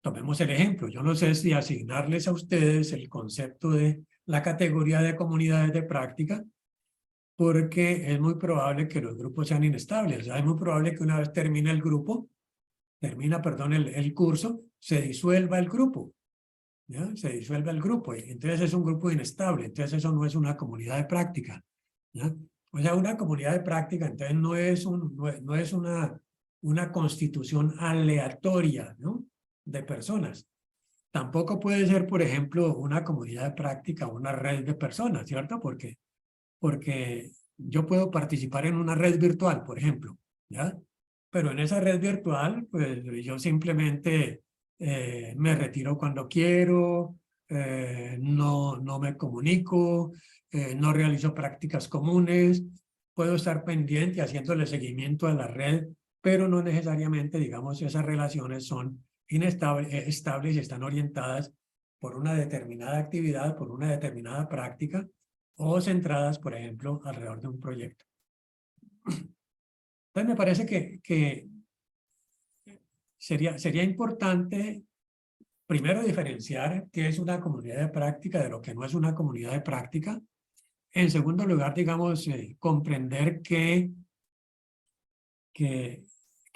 Tomemos el ejemplo. Yo no sé si asignarles a ustedes el concepto de la categoría de comunidades de práctica, porque es muy probable que los grupos sean inestables. O sea, es muy probable que una vez termine el grupo, perdón, el curso, se disuelva el grupo. ¿Ya? Se disuelve el grupo, y entonces es un grupo inestable, entonces eso no es una comunidad de práctica, ¿ya? O sea, una comunidad de práctica entonces no es una constitución aleatoria, ¿no? De personas. Tampoco puede ser, por ejemplo, una comunidad de práctica, una red de personas, ¿cierto? Porque yo puedo participar en una red virtual, por ejemplo, ¿ya? Pero en esa red virtual, pues yo simplemente me retiro cuando quiero, no me comunico, no realizo prácticas comunes, puedo estar pendiente haciéndole seguimiento a la red, pero no necesariamente, digamos, esas relaciones son estables y están orientadas por una determinada actividad, por una determinada práctica, o centradas, por ejemplo, alrededor de un proyecto. Entonces me parece que sería importante primero diferenciar qué es una comunidad de práctica de lo que no es una comunidad de práctica. En segundo lugar, digamos, comprender que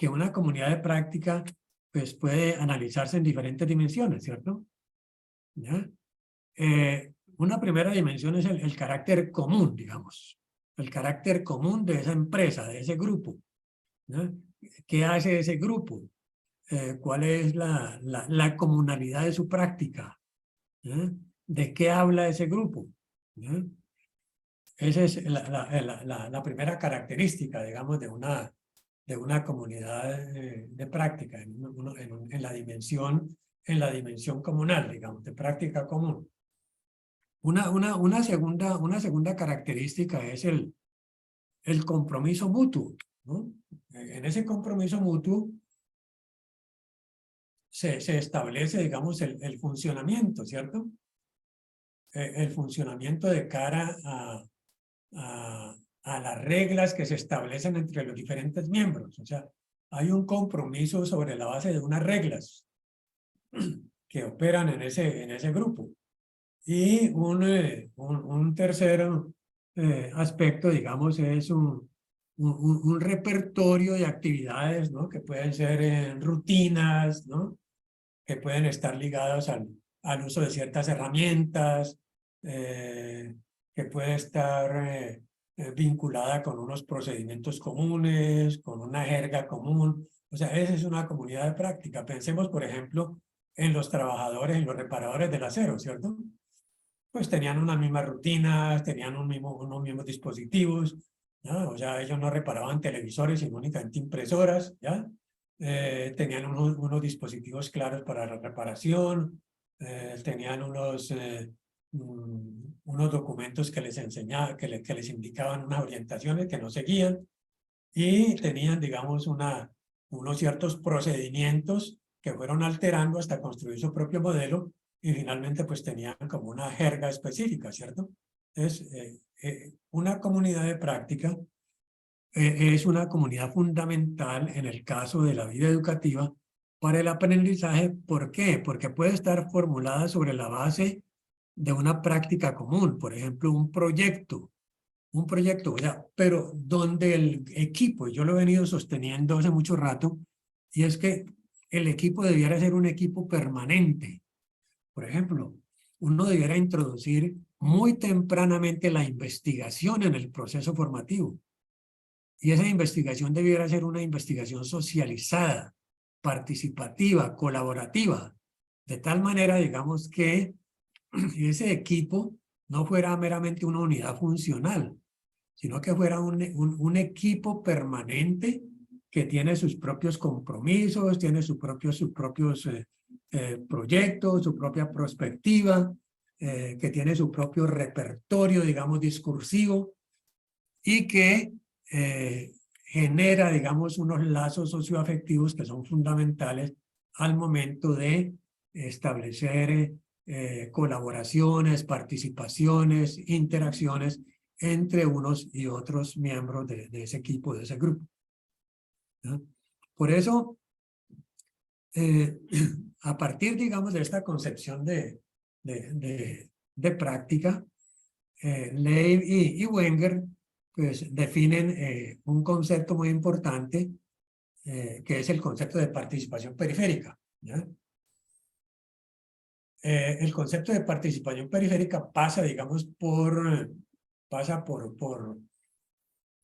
una comunidad de práctica pues, puede analizarse en diferentes dimensiones, ¿cierto? ¿Ya? Una primera dimensión es el carácter común, digamos, el carácter común de esa empresa, de ese grupo, ¿no? ¿Qué hace ese grupo? ¿Cuál es la comunalidad de su práctica? ¿Eh? ¿De qué habla ese grupo? ¿Eh? Esa es la primera característica, digamos, de una comunidad de práctica, en la dimensión comunal, digamos, de práctica común. Una segunda característica es el compromiso mutuo, ¿no? En ese compromiso mutuo se establece, digamos, el funcionamiento, ¿cierto? El funcionamiento de cara a las reglas que se establecen entre los diferentes miembros. O sea, hay un compromiso sobre la base de unas reglas que operan en ese grupo. Y un tercer aspecto, digamos, es un repertorio de actividades, ¿no? Que pueden ser rutinas, ¿no? Que pueden estar ligadas al uso de ciertas herramientas, que puede estar vinculada con unos procedimientos comunes, con una jerga común. O sea, esa es una comunidad de práctica. Pensemos, por ejemplo, en los trabajadores, en los reparadores del acero, ¿cierto? Pues tenían unas mismas rutinas, tenían unos mismos dispositivos, ¿ya? O sea, ellos no reparaban televisores, sino únicamente impresoras, ¿ya? Tenían unos dispositivos claros para la reparación, tenían unos documentos que les enseñaban, que les indicaban unas orientaciones que no seguían, y tenían, digamos, unos ciertos procedimientos que fueron alterando hasta construir su propio modelo, y finalmente pues tenían como una jerga específica, ¿cierto? Entonces, una comunidad de práctica es una comunidad fundamental en el caso de la vida educativa para el aprendizaje. ¿Por qué? Porque puede estar formulada sobre la base de una práctica común, por ejemplo, un proyecto, o sea, pero donde el equipo, yo lo he venido sosteniendo hace mucho rato, y es que el equipo debiera ser un equipo permanente. Por ejemplo, uno debiera introducir muy tempranamente la investigación en el proceso formativo. Y esa investigación debiera ser una investigación socializada, participativa, colaborativa, de tal manera, digamos, que ese equipo no fuera meramente una unidad funcional, sino que fuera un equipo permanente que tiene sus propios compromisos, tiene sus propios proyectos, su propia perspectiva, que tiene su propio repertorio, digamos, discursivo, y que genera, digamos, unos lazos socioafectivos que son fundamentales al momento de establecer colaboraciones, participaciones, interacciones entre unos y otros miembros de ese equipo, de ese grupo, ¿no? Por eso, a partir, digamos, de esta concepción de práctica, Leib y Wenger pues, definen un concepto muy importante, que es el concepto de participación periférica, ¿ya? El concepto de participación periférica pasa, digamos, por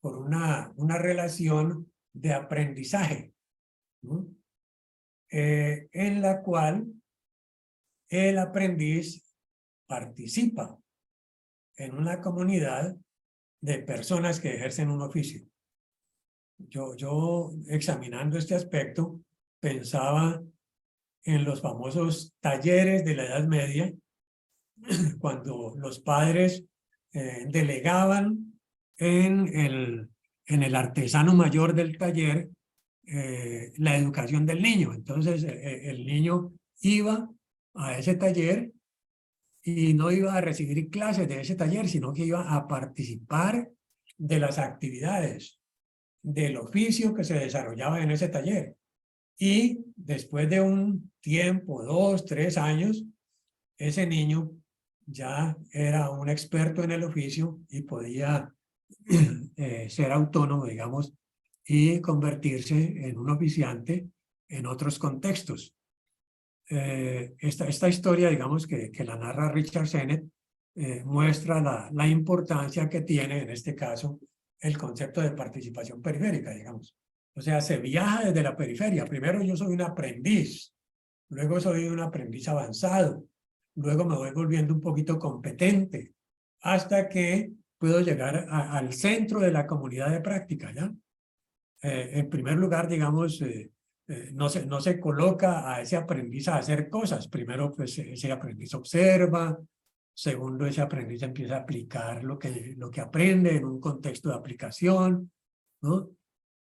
una relación de aprendizaje, ¿no? En la cual el aprendiz participa en una comunidad de personas que ejercen un oficio. Yo examinando este aspecto, pensaba en los famosos talleres de la Edad Media, cuando los padres delegaban en el artesano mayor del taller la educación del niño. Entonces, el niño iba a ese taller y no iba a recibir clases de ese taller, sino que iba a participar de las actividades del oficio que se desarrollaba en ese taller. Y después de un tiempo, 2, 3 años, ese niño ya era un experto en el oficio y podía ser autónomo, digamos, y convertirse en un oficiante en otros contextos. Esta historia, digamos, que la narra Richard Sennett, muestra la importancia que tiene, en este caso, el concepto de participación periférica, digamos. O sea, se viaja desde la periferia. Primero yo soy un aprendiz, luego soy un aprendiz avanzado, luego me voy volviendo un poquito competente, hasta que puedo llegar al centro de la comunidad de práctica, ¿ya? En primer lugar, digamos, no se coloca a ese aprendiz a hacer cosas. Primero, pues, ese aprendiz observa. Segundo, ese aprendiz empieza a aplicar lo que aprende en un contexto de aplicación, ¿no?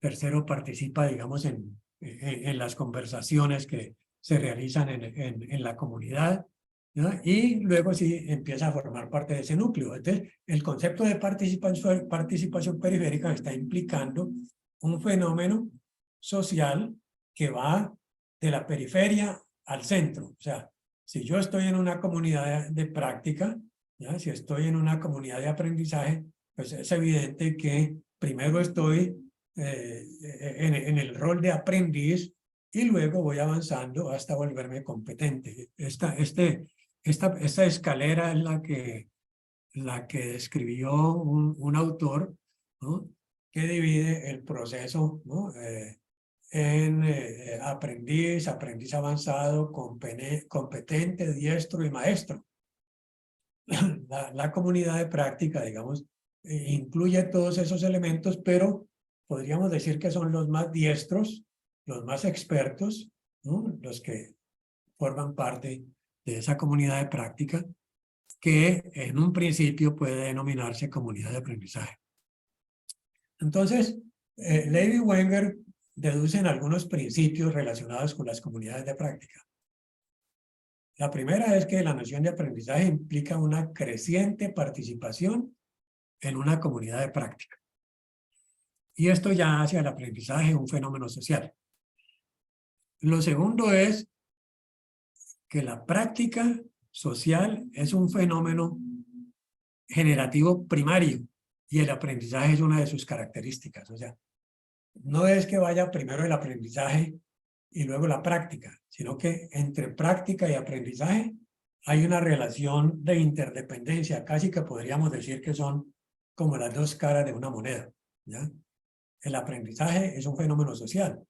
Tercero, participa, digamos, en las conversaciones que se realizan en la comunidad, ¿no? Y luego sí empieza a formar parte de ese núcleo. Entonces, el concepto de participación periférica está implicando un fenómeno social que va de la periferia al centro. O sea, si yo estoy en una comunidad de práctica, ¿ya? Si estoy en una comunidad de aprendizaje, pues es evidente que primero estoy en el rol de aprendiz y luego voy avanzando hasta volverme competente. Esta escalera es la que describió un autor, ¿no? Que divide el proceso, ¿no? En aprendiz, aprendiz avanzado, competente, diestro y maestro. La comunidad de práctica, digamos, incluye todos esos elementos, pero podríamos decir que son los más diestros, los más expertos, ¿no? Los que forman parte de esa comunidad de práctica, que en un principio puede denominarse comunidad de aprendizaje. Entonces, Levy y Wenger deducen algunos principios relacionados con las comunidades de práctica. La primera es que la noción de aprendizaje implica una creciente participación en una comunidad de práctica. Y esto ya hace al aprendizaje un fenómeno social. Lo segundo es que la práctica social es un fenómeno generativo primario y el aprendizaje es una de sus características. O sea, no es que vaya primero el aprendizaje y luego la práctica, sino que entre práctica y aprendizaje hay una relación de interdependencia, casi que podríamos decir que son como las dos caras de una moneda, ¿ya? El aprendizaje es un fenómeno social,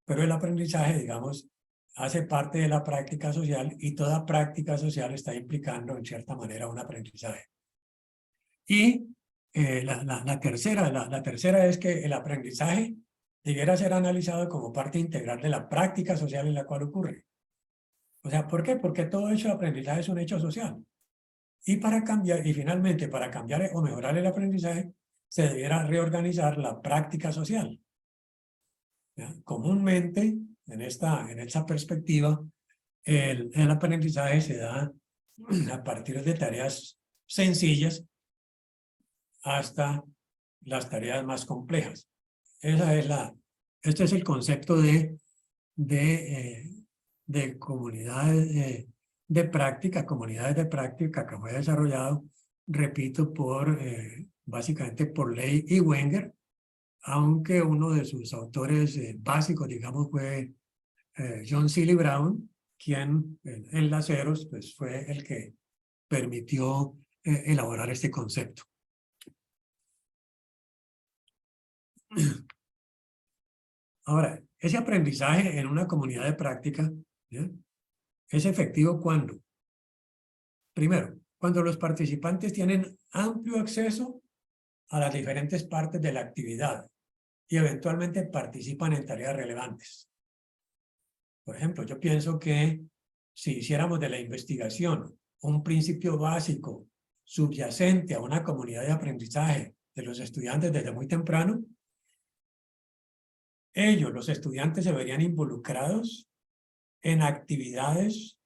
pero el aprendizaje, digamos, hace parte de la práctica social y toda práctica social está implicando en cierta manera un aprendizaje. Y la tercera es que el aprendizaje debiera ser analizado como parte integral de la práctica social en la cual ocurre. O sea, ¿por qué? Porque todo hecho de aprendizaje es un hecho social. Y para cambiar, y finalmente, para cambiar o mejorar el aprendizaje, se debiera reorganizar la práctica social. ¿Ya? Comúnmente, en esta perspectiva, el aprendizaje se da a partir de tareas sencillas hasta las tareas más complejas. Este es el concepto de comunidades comunidades de práctica que fue desarrollado, repito, básicamente por Ley y Wenger, aunque uno de sus autores básicos, digamos, fue John Seely Brown, quien en Laceros pues, fue el que permitió elaborar este concepto. Ahora, ese aprendizaje en una comunidad de práctica, ¿ya?, es efectivo cuando, primero, cuando los participantes tienen amplio acceso a las diferentes partes de la actividad y eventualmente participan en tareas relevantes. Por ejemplo, yo pienso que si hiciéramos de la investigación un principio básico subyacente a una comunidad de aprendizaje de los estudiantes desde muy temprano, ellos, los estudiantes, se verían involucrados en actividades,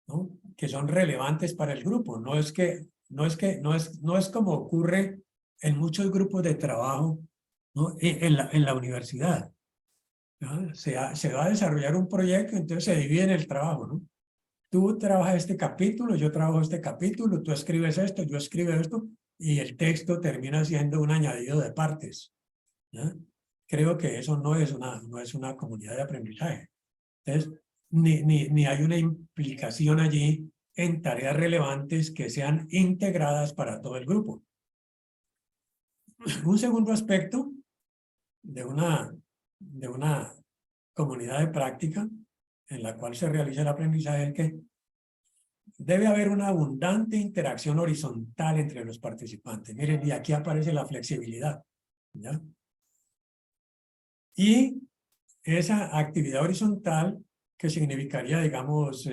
¿no?, que son relevantes para el grupo. No es como ocurre en muchos grupos de trabajo, ¿no?, en la universidad, ¿no? Se va a desarrollar un proyecto, entonces se divide en el trabajo, ¿no? Tú trabajas este capítulo, yo trabajo este capítulo, tú escribes esto, yo escribo esto, y el texto termina siendo un añadido de partes, ¿no? Creo que eso no es una comunidad de aprendizaje. Entonces, ni hay una implicación allí en tareas relevantes que sean integradas para todo el grupo. Un segundo aspecto de una comunidad de práctica en la cual se realiza el aprendizaje es que debe haber una abundante interacción horizontal entre los participantes. Miren, y aquí aparece la flexibilidad, ¿ya? Y esa actividad horizontal, que significaría, digamos,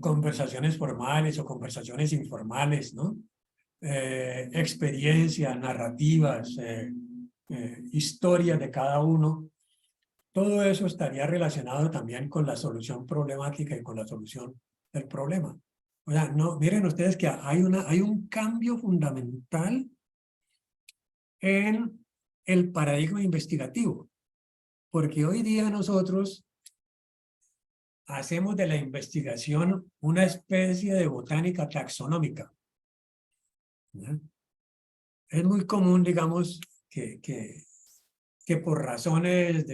conversaciones formales o conversaciones informales, ¿no? Experiencias, narrativas, historias de cada uno. Todo eso estaría relacionado también con la solución problemática y con la solución del problema. O sea, no, miren ustedes que hay un cambio fundamental en el paradigma investigativo, porque hoy día nosotros hacemos de la investigación una especie de botánica taxonómica, ¿ya? Es muy común, digamos, que por razones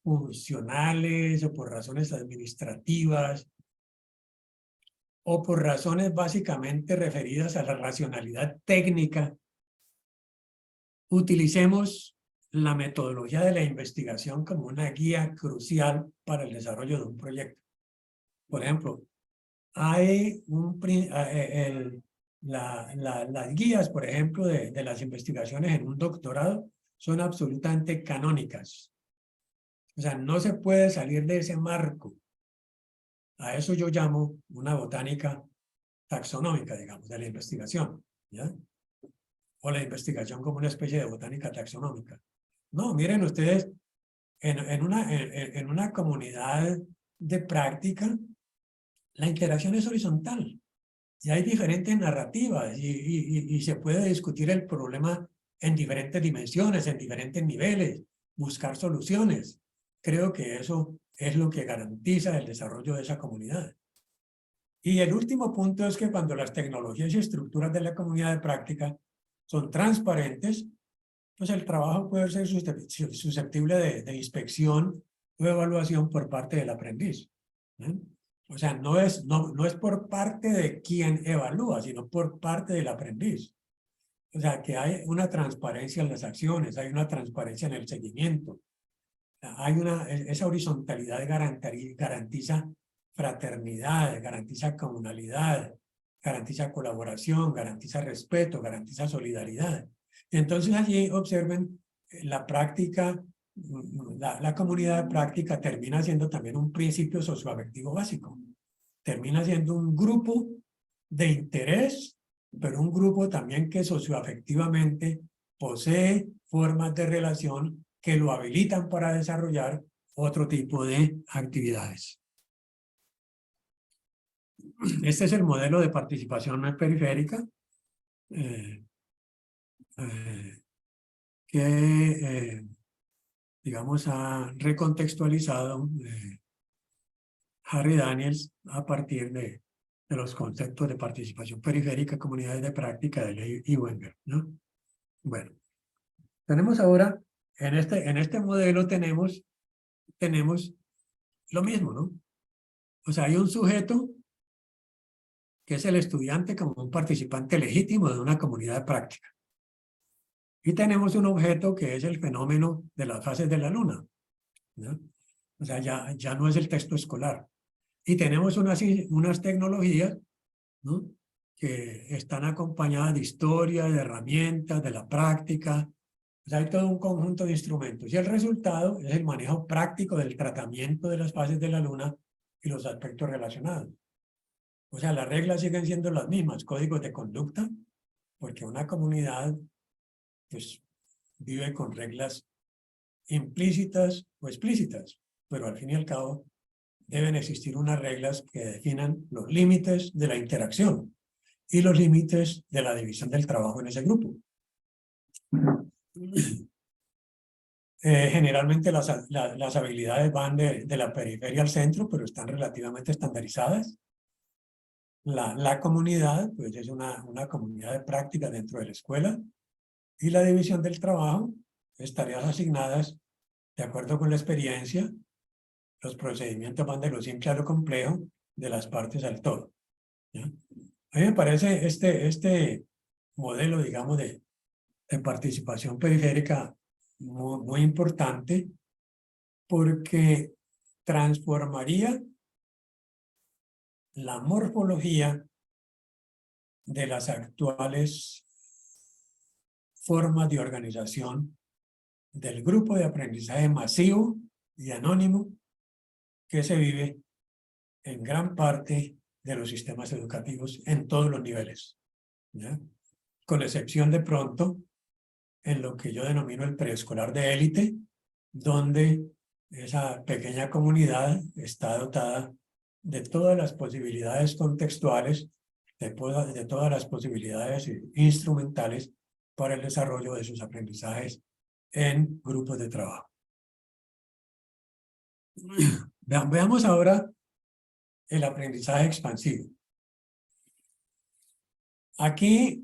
funcionales o por razones administrativas o por razones básicamente referidas a la racionalidad técnica, utilicemos la metodología de la investigación como una guía crucial para el desarrollo de un proyecto. Por ejemplo, hay las guías, por ejemplo, de las investigaciones en un doctorado son absolutamente canónicas. O sea, no se puede salir de ese marco. A eso yo llamo una botánica taxonómica, digamos, de la investigación, ¿ya? O la investigación como una especie de botánica taxonómica. No, miren ustedes, en una comunidad de práctica, la interacción es horizontal y hay diferentes narrativas y se puede discutir el problema en diferentes dimensiones, en diferentes niveles, buscar soluciones. Creo que eso es lo que garantiza el desarrollo de esa comunidad. Y el último punto es que cuando las tecnologías y estructuras de la comunidad de práctica son transparentes, pues el trabajo puede ser susceptible de inspección o evaluación por parte del aprendiz, ¿eh? O sea, no es por parte de quien evalúa, sino por parte del aprendiz. O sea, que hay una transparencia en las acciones, hay una transparencia en el seguimiento. Esa horizontalidad garantiza fraternidad, garantiza comunalidad, garantiza colaboración, garantiza respeto, garantiza solidaridad. Entonces allí observen la práctica, la comunidad de práctica termina siendo también un principio socioafectivo básico. Termina siendo un grupo de interés, pero un grupo también que socioafectivamente posee formas de relación que lo habilitan para desarrollar otro tipo de actividades. Este es el modelo de participación periférica que, digamos, ha recontextualizado Harry Daniels a partir de los conceptos de participación periférica, comunidades de práctica de Leigh y Wenger, ¿no? Bueno, tenemos ahora, en este modelo tenemos lo mismo, ¿no? O sea, hay un sujeto que es el estudiante como un participante legítimo de una comunidad de práctica. Y tenemos un objeto que es el fenómeno de las fases de la luna, ¿no? O sea, ya no es el texto escolar. Y tenemos unas tecnologías, ¿no?, que están acompañadas de historia, de herramientas, de la práctica. O sea, hay todo un conjunto de instrumentos. Y el resultado es el manejo práctico del tratamiento de las fases de la luna y los aspectos relacionados. O sea, las reglas siguen siendo las mismas, códigos de conducta, porque una comunidad pues, vive con reglas implícitas o explícitas, pero al fin y al cabo deben existir unas reglas que definan los límites de la interacción y los límites de la división del trabajo en ese grupo. Generalmente las habilidades van de la periferia al centro, pero están relativamente estandarizadas. La comunidad, pues es una comunidad de práctica dentro de la escuela, y la división del trabajo es tareas asignadas de acuerdo con la experiencia. Los procedimientos van de lo simple a lo complejo, de las partes al todo, ¿ya? A mí me parece este modelo, digamos, de participación periférica muy importante, porque transformaría la morfología de las actuales formas de organización del grupo de aprendizaje masivo y anónimo que se vive en gran parte de los sistemas educativos en todos los niveles, ¿ya? Con excepción de pronto en lo que yo denomino el preescolar de élite, donde esa pequeña comunidad está dotada de todas las posibilidades contextuales, de todas las posibilidades instrumentales para el desarrollo de sus aprendizajes en grupos de trabajo. Veamos ahora el aprendizaje expansivo. Aquí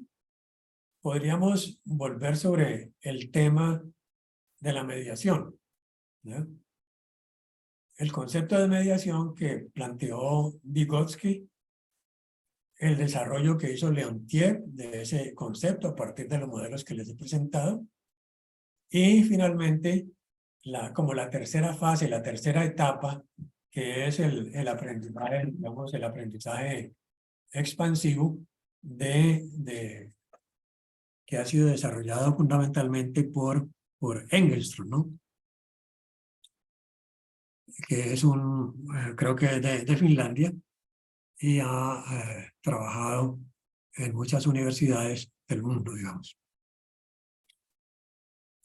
podríamos volver sobre el tema de la mediación, ¿ya? El concepto de mediación que planteó Vygotsky, el desarrollo que hizo Leontief de ese concepto a partir de los modelos que les he presentado, y finalmente, como la tercera fase, la tercera etapa, que es el aprendizaje, digamos, el aprendizaje expansivo que ha sido desarrollado fundamentalmente por Engelstrom, ¿no? Que es creo que es de Finlandia, y ha trabajado en muchas universidades del mundo, digamos.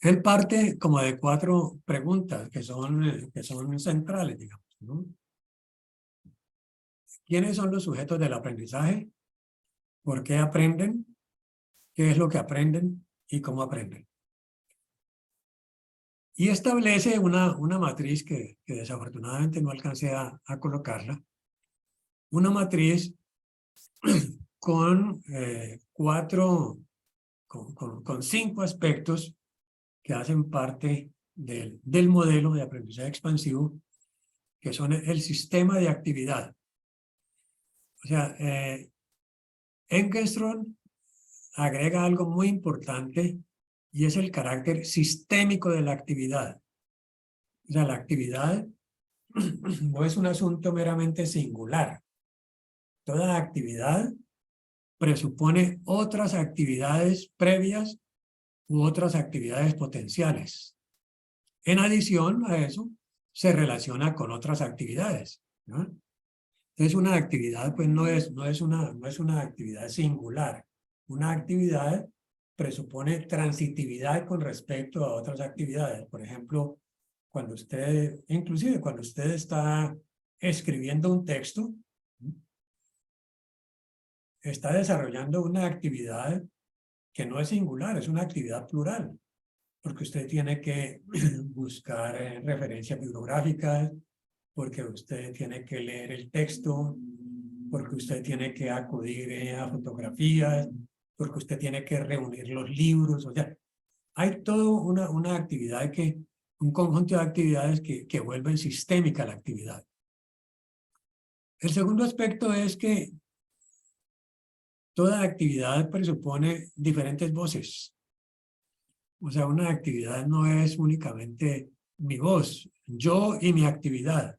Él parte como de 4 preguntas que son centrales, digamos, ¿no? ¿Quiénes son los sujetos del aprendizaje? ¿Por qué aprenden? ¿Qué es lo que aprenden? ¿Y cómo aprenden? Y establece una matriz que desafortunadamente no alcancé a colocarla. Una matriz con 5 aspectos que hacen parte del modelo de aprendizaje expansivo, que son el sistema de actividad. O sea, Engelstrom agrega algo muy importante y es el carácter sistémico de la actividad. O sea, la actividad no es un asunto meramente singular. Toda actividad presupone otras actividades previas u otras actividades potenciales. En adición a eso, se relaciona con otras actividades, ¿no? Entonces, una actividad pues no es una actividad singular. Una actividad presupone transitividad con respecto a otras actividades. Por ejemplo, inclusive cuando usted está escribiendo un texto, está desarrollando una actividad que no es singular, es una actividad plural, porque usted tiene que buscar referencias bibliográficas, porque usted tiene que leer el texto, porque usted tiene que acudir a fotografías, porque usted tiene que reunir los libros. O sea, hay toda una actividad un conjunto de actividades que vuelven sistémica la actividad. El segundo aspecto es que toda actividad presupone diferentes voces. O sea, una actividad no es únicamente mi voz, yo y mi actividad,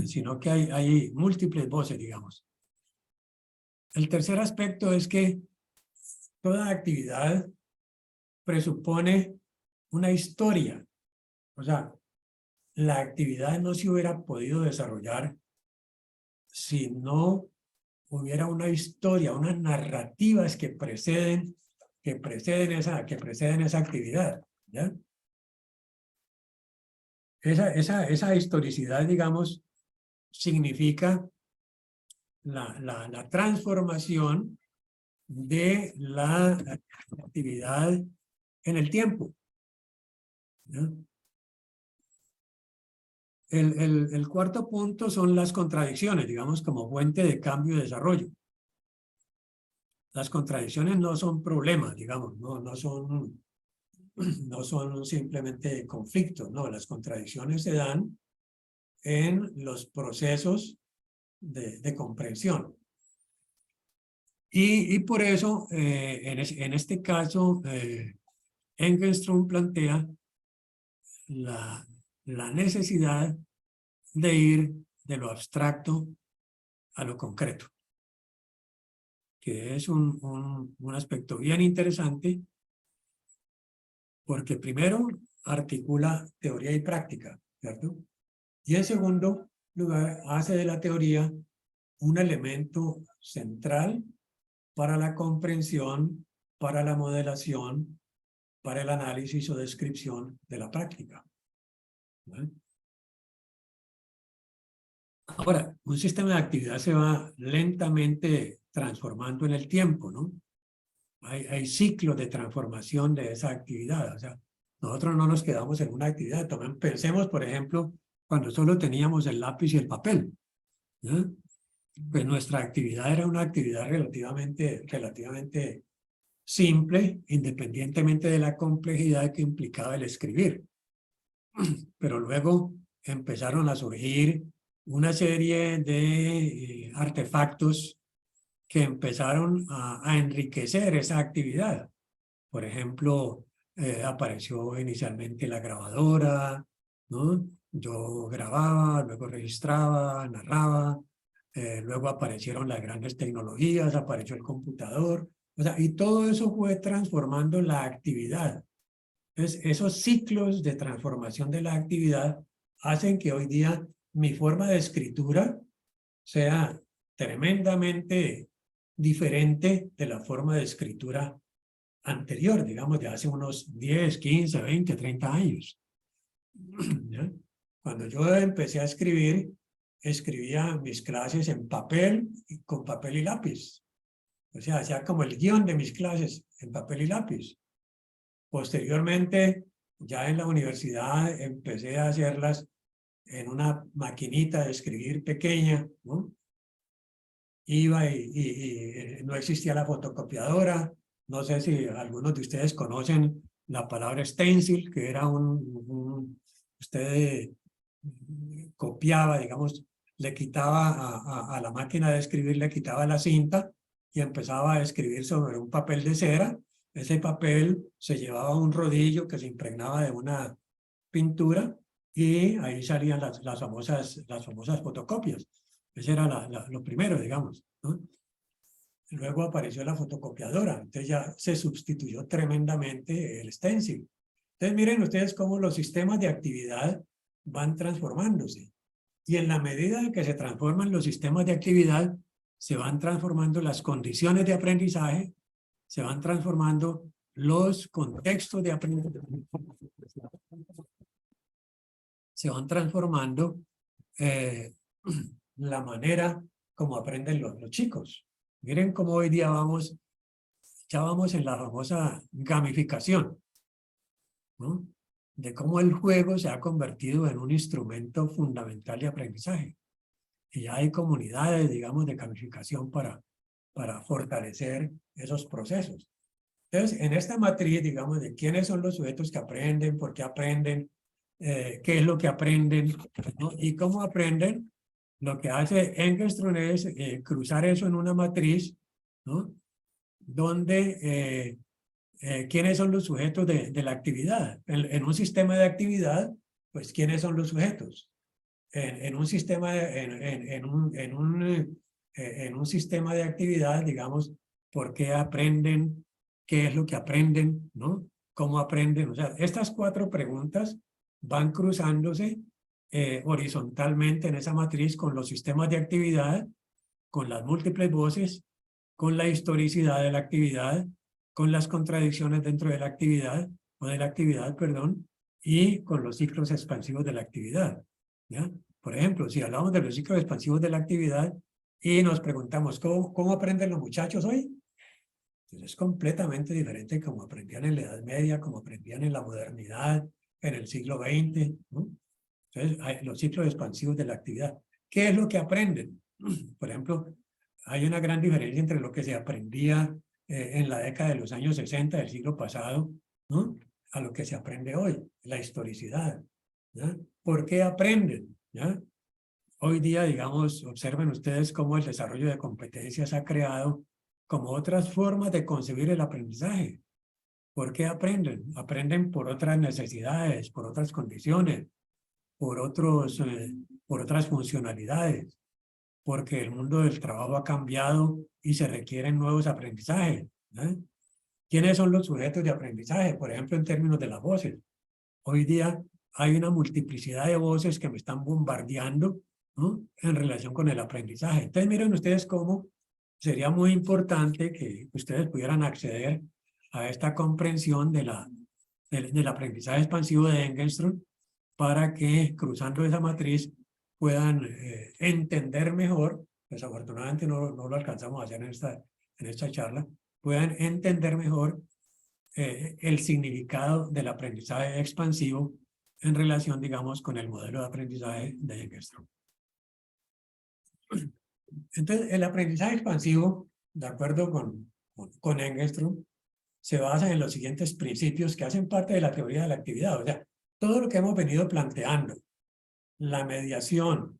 sino que hay múltiples voces, digamos. El tercer aspecto es que toda actividad presupone una historia. O sea, la actividad no se hubiera podido desarrollar si no hubiera una historia, unas narrativas que preceden esa actividad, ¿ya? Esa historicidad, digamos, significa la transformación de la actividad en el tiempo, ¿ya? El cuarto punto son las contradicciones, digamos, como fuente de cambio y desarrollo. Las contradicciones no son problemas, digamos, no son simplemente conflictos, no, las contradicciones se dan en los procesos de comprensión. Y por eso, en este caso, Engelstrom plantea la necesidad de ir de lo abstracto a lo concreto, que es un aspecto bien interesante, porque primero articula teoría y práctica, ¿cierto? Y en segundo lugar, hace de la teoría un elemento central para la comprensión, para la modelación, para el análisis o descripción de la práctica, ¿vale? Ahora, un sistema de actividad se va lentamente transformando en el tiempo, ¿no? Hay ciclos de transformación de esa actividad. O sea, nosotros no nos quedamos en una actividad. Pensemos, por ejemplo, cuando solo teníamos el lápiz y el papel, ¿no? Pues nuestra actividad era una actividad relativamente simple, independientemente de la complejidad que implicaba el escribir. Pero luego empezaron a surgir una serie de artefactos que empezaron a enriquecer esa actividad. Por ejemplo, apareció inicialmente la grabadora, ¿no? Yo grababa, luego registraba, narraba, luego aparecieron las grandes tecnologías, apareció el computador, o sea, y todo eso fue transformando la actividad. Entonces, esos ciclos de transformación de la actividad hacen que hoy día mi forma de escritura sea tremendamente diferente de la forma de escritura anterior, digamos, de hace unos 10, 15, 20, 30 años. ¿Ya? Cuando yo empecé a escribir, escribía mis clases en papel, con papel y lápiz. O sea, hacía como el guión de mis clases en papel y lápiz. Posteriormente, ya en la universidad, empecé a hacerlas en una maquinita de escribir pequeña, ¿no? Iba y no existía la fotocopiadora. No sé si algunos de ustedes conocen la palabra stencil, que era usted copiaba, digamos, le quitaba a la máquina de escribir, le quitaba la cinta y empezaba a escribir sobre un papel de cera. Ese papel se llevaba a un rodillo que se impregnaba de una pintura y ahí salían las famosas fotocopias. Ese era lo primero, digamos, ¿no? Luego apareció la fotocopiadora, entonces ya se sustituyó tremendamente el stencil. Entonces miren ustedes cómo los sistemas de actividad van transformándose. Y en la medida en que se transforman los sistemas de actividad, se van transformando las condiciones de aprendizaje, se van transformando los contextos de aprendizaje, se van transformando la manera como aprenden los chicos. Miren cómo hoy día ya vamos en la famosa gamificación, ¿no? De cómo el juego se ha convertido en un instrumento fundamental de aprendizaje. Y ya hay comunidades, digamos, de gamificación para fortalecer esos procesos. Entonces, en esta matriz, digamos, de quiénes son los sujetos que aprenden, por qué aprenden, qué es lo que aprenden, ¿no? Y cómo aprenden, lo que hace Engelstrom es cruzar eso en una matriz, ¿no? Donde quiénes son los sujetos de la actividad. En un sistema de actividad, pues quiénes son los sujetos. En un sistema, en un sistema de actividad, digamos, por qué aprenden, qué es lo que aprenden, ¿no? Cómo aprenden. O sea, estas 4 preguntas van cruzándose horizontalmente en esa matriz con los sistemas de actividad, con las múltiples voces, con la historicidad de la actividad, con las contradicciones dentro de la actividad, o de la actividad, perdón, y con los ciclos expansivos de la actividad, ¿ya? Por ejemplo, si hablamos de los ciclos expansivos de la actividad y nos preguntamos, ¿cómo aprenden los muchachos hoy? Pues es completamente diferente como aprendían en la Edad Media, como aprendían en la modernidad, en el siglo XX, ¿no? Entonces, hay los ciclos expansivos de la actividad. ¿Qué es lo que aprenden? Por ejemplo, hay una gran diferencia entre lo que se aprendía en la década de los años 60 del siglo pasado, ¿no? A lo que se aprende hoy, la historicidad, ¿ya? ¿Por qué aprenden? ¿Ya? Hoy día, digamos, observen ustedes cómo el desarrollo de competencias ha creado como otras formas de concebir el aprendizaje. ¿Por qué aprenden? Aprenden por otras necesidades, por otras condiciones, por otras funcionalidades, porque el mundo del trabajo ha cambiado y se requieren nuevos aprendizajes, ¿eh? ¿Quiénes son los sujetos de aprendizaje? Por ejemplo, en términos de las voces. Hoy día hay una multiplicidad de voces que me están bombardeando, ¿no? En relación con el aprendizaje. Entonces, miren ustedes cómo sería muy importante que ustedes pudieran acceder a esta comprensión del aprendizaje expansivo de Engelstrom para que, cruzando esa matriz, puedan entender mejor, desafortunadamente no lo alcanzamos a hacer en esta charla, puedan entender mejor el significado del aprendizaje expansivo en relación, digamos, con el modelo de aprendizaje de Engelstrom. Entonces, el aprendizaje expansivo, de acuerdo con Engelstrom, se basa en los siguientes principios que hacen parte de la teoría de la actividad. O sea, todo lo que hemos venido planteando, la mediación,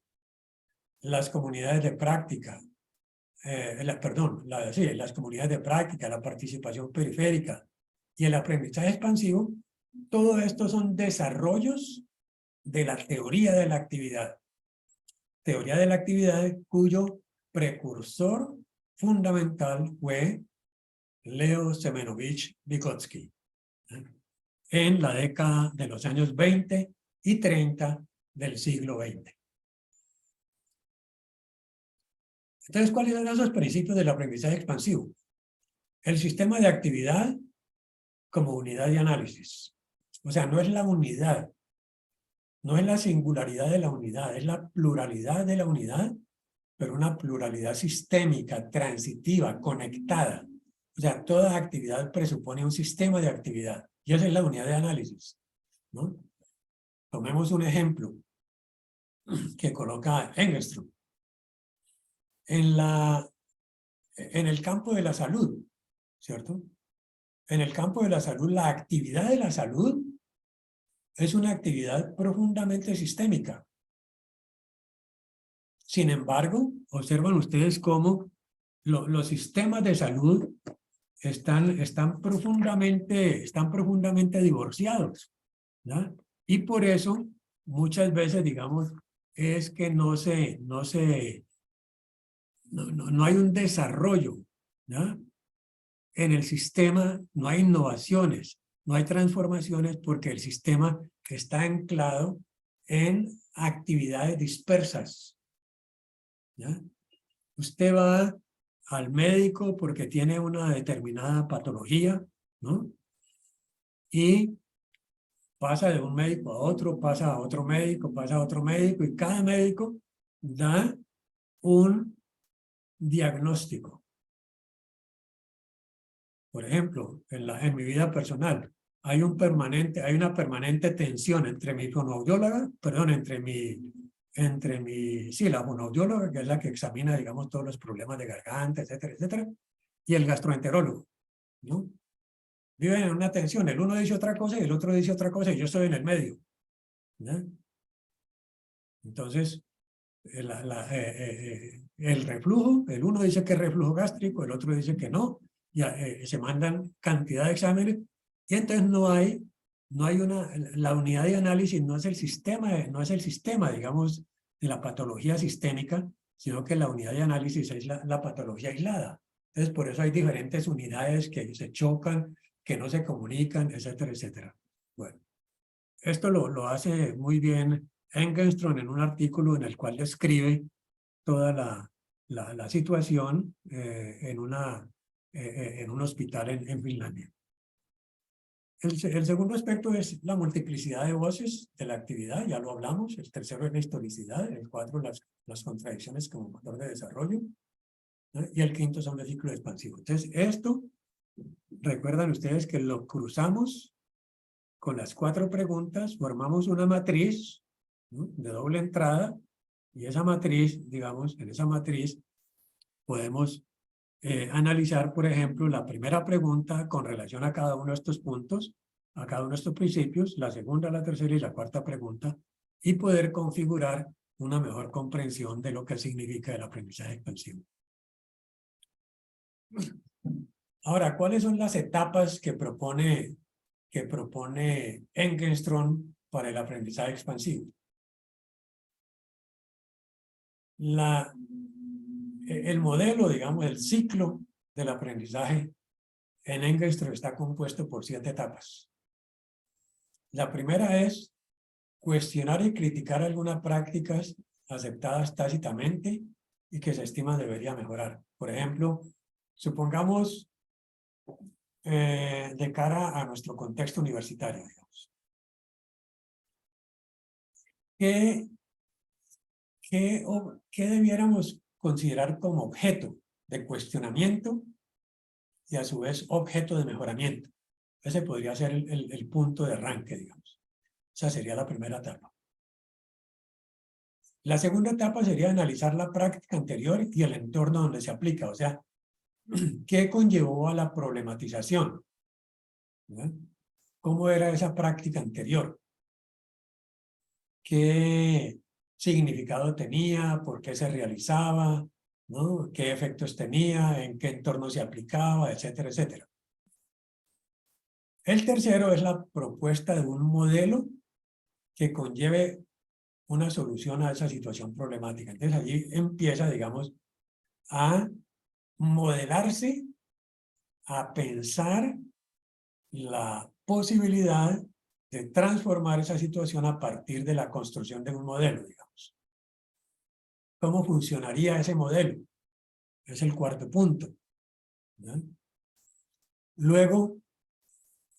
las comunidades de práctica, las comunidades de práctica, la participación periférica y el aprendizaje expansivo, todo esto son desarrollos de la teoría de la actividad. Teoría de la actividad cuyo precursor fundamental fue Leo Semenovich Vygotsky en la década de los años 20 y 30 del siglo XX. Entonces, ¿cuáles son esos principios del aprendizaje expansivo? El sistema de actividad como unidad de análisis. O sea, no es la unidad, no es la singularidad de la unidad, es la pluralidad de la unidad, pero una pluralidad sistémica, transitiva, conectada. O sea, toda actividad presupone un sistema de actividad, y esa es la unidad de análisis, ¿no? Tomemos un ejemplo que coloca Engström. En el campo de la salud, ¿cierto? En el campo de la salud, la actividad de la salud es una actividad profundamente sistémica. Sin embargo, observan ustedes cómo los sistemas de salud están profundamente divorciados, ¿no? Y por eso, muchas veces, digamos, es que no hay un desarrollo, ¿no? En el sistema no hay innovaciones, no hay transformaciones porque el sistema está anclado en actividades dispersas, ¿ya? Usted va al médico porque tiene una determinada patología, ¿no? Y pasa de un médico a otro, pasa a otro médico, pasa a otro médico, y cada médico da un diagnóstico. Por ejemplo, en mi vida personal, hay una permanente tensión entre mi fonoaudióloga, la fonoaudióloga, que es la que examina, digamos, todos los problemas de garganta, etcétera, etcétera, y el gastroenterólogo, ¿no? Viven en una tensión, el uno dice otra cosa y el otro dice otra cosa, y yo estoy en el medio, ¿no? Entonces, el reflujo, el uno dice que es reflujo gástrico, el otro dice que no, y se mandan cantidad de exámenes, y entonces la unidad de análisis no es el sistema, digamos, de la patología sistémica, sino que la unidad de análisis es la patología aislada. Entonces, por eso hay diferentes unidades que se chocan, que no se comunican, etcétera, etcétera. Bueno, esto lo hace muy bien Engström en un artículo en el cual describe toda la situación en un hospital en Finlandia. El segundo aspecto es la multiplicidad de voces de la actividad, ya lo hablamos. El tercero es la historicidad, el cuarto las contradicciones como motor de desarrollo, ¿no? Y el quinto son los ciclos expansivos. Entonces, esto, recuerdan ustedes que lo cruzamos con las 4 preguntas, formamos una matriz, ¿no?, de doble entrada, y esa matriz, digamos, en esa matriz podemos analizar, por ejemplo, la primera pregunta con relación a cada uno de estos puntos, a cada uno de estos principios, la segunda, la tercera y la cuarta pregunta, y poder configurar una mejor comprensión de lo que significa el aprendizaje expansivo. Ahora, ¿cuáles son las etapas que propone Engström para el aprendizaje expansivo? El modelo, digamos, el ciclo del aprendizaje en Engström está compuesto por 7 etapas. La primera es cuestionar y criticar algunas prácticas aceptadas tácitamente y que se estima debería mejorar. Por ejemplo, supongamos de cara a nuestro contexto universitario, digamos. ¿Qué debiéramos considerar como objeto de cuestionamiento y a su vez objeto de mejoramiento? Ese podría ser el punto de arranque, digamos. Esa sería la primera etapa. La segunda etapa sería analizar la práctica anterior y el entorno donde se aplica, o sea, ¿qué conllevó a la problematización? ¿verdad? ¿Cómo era esa práctica anterior? ¿Qué significado tenía? ¿Por qué se realizaba? ¿No? ¿Qué efectos tenía? ¿En qué entorno se aplicaba? Etcétera, etcétera. El tercero es la propuesta de un modelo que conlleve una solución a esa situación problemática. Entonces allí empieza, digamos, a modelarse, a pensar la posibilidad de transformar esa situación a partir de la construcción de un modelo, digamos. ¿Cómo funcionaría ese modelo? Es el cuarto punto, ¿no? Luego,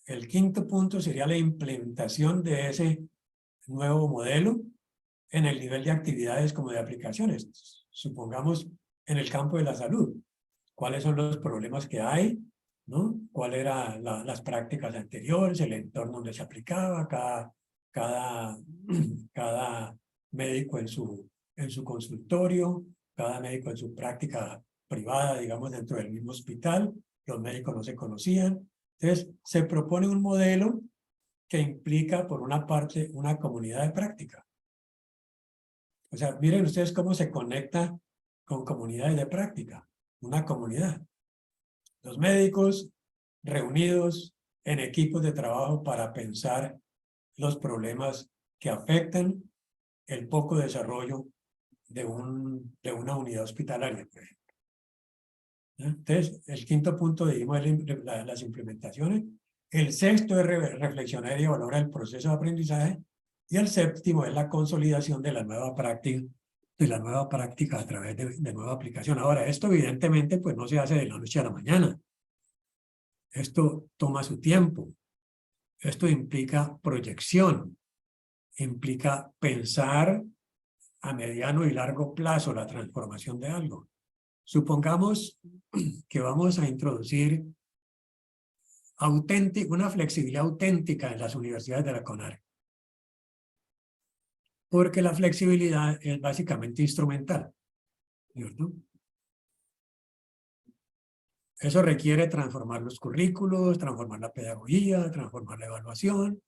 el quinto punto sería la implementación de ese nuevo modelo en el nivel de actividades como de aplicaciones. Supongamos en el campo de la salud, cuáles son los problemas que hay, ¿no? Cuáles eran las prácticas anteriores, el entorno donde se aplicaba, cada médico en su consultorio, cada médico en su práctica privada, digamos, dentro del mismo hospital, los médicos no se conocían. Entonces, se propone un modelo que implica, por una parte, una comunidad de práctica. O sea, miren ustedes cómo se conecta con comunidades de práctica, una comunidad. Los médicos reunidos en equipos de trabajo para pensar los problemas que afectan el poco desarrollo de una unidad hospitalaria, por ejemplo. Entonces, el quinto punto, dijimos, es las implementaciones. El sexto es reflexionar y evaluar el proceso de aprendizaje. Y el séptimo es la consolidación de la nueva práctica a través de nueva aplicación. Ahora, esto evidentemente pues no se hace de la noche a la mañana. Esto toma su tiempo. Esto implica proyección, implica pensar a mediano y largo plazo la transformación de algo. Supongamos que vamos a introducir una flexibilidad auténtica en las universidades de la CONARE. Porque la flexibilidad es básicamente instrumental, ¿cierto? Eso requiere transformar los currículos, transformar la pedagogía, transformar la evaluación.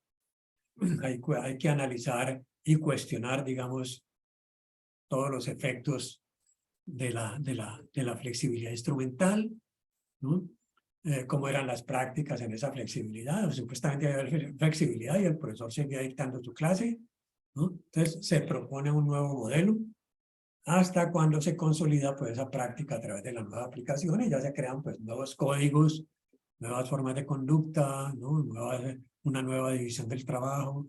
Hay que analizar y cuestionar, digamos, todos los efectos de la flexibilidad instrumental, ¿no? Cómo eran las prácticas en esa flexibilidad. Supuestamente había flexibilidad y el profesor seguía dictando su clase, ¿no? Entonces se propone un nuevo modelo hasta cuando se consolida pues esa práctica a través de las nuevas aplicaciones. Ya se crean pues nuevos códigos, nuevas formas de conducta, ¿no? Una nueva división del trabajo.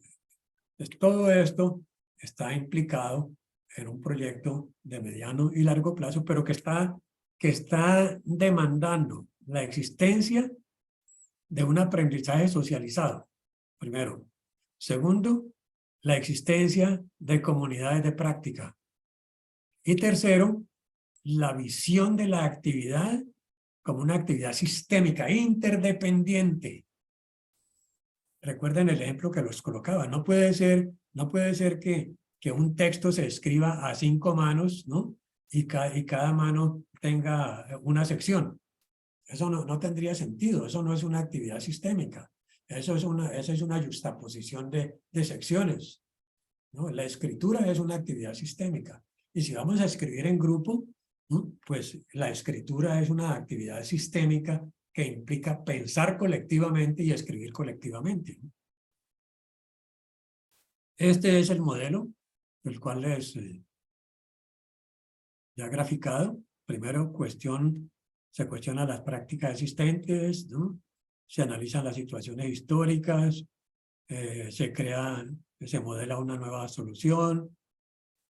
Entonces, todo esto está implicado en un proyecto de mediano y largo plazo, pero que está demandando la existencia de un aprendizaje socializado, primero. Segundo, la existencia de comunidades de práctica. Y tercero, la visión de la actividad como una actividad sistémica, interdependiente. Recuerden el ejemplo que los colocaba. No puede ser que un texto se escriba a 5 manos, ¿no? Y cada mano tenga una sección. Eso no tendría sentido. Eso no es una actividad sistémica. Eso es una juxtaposición de secciones, ¿no? La escritura es una actividad sistémica. Y si vamos a escribir en grupo, ¿no? Pues la escritura es una actividad sistémica que implica pensar colectivamente y escribir colectivamente, ¿no? Este es el modelo, el cual les ya graficado. Primero, se cuestionan las prácticas existentes, ¿no? Se analizan las situaciones históricas, se modela una nueva solución,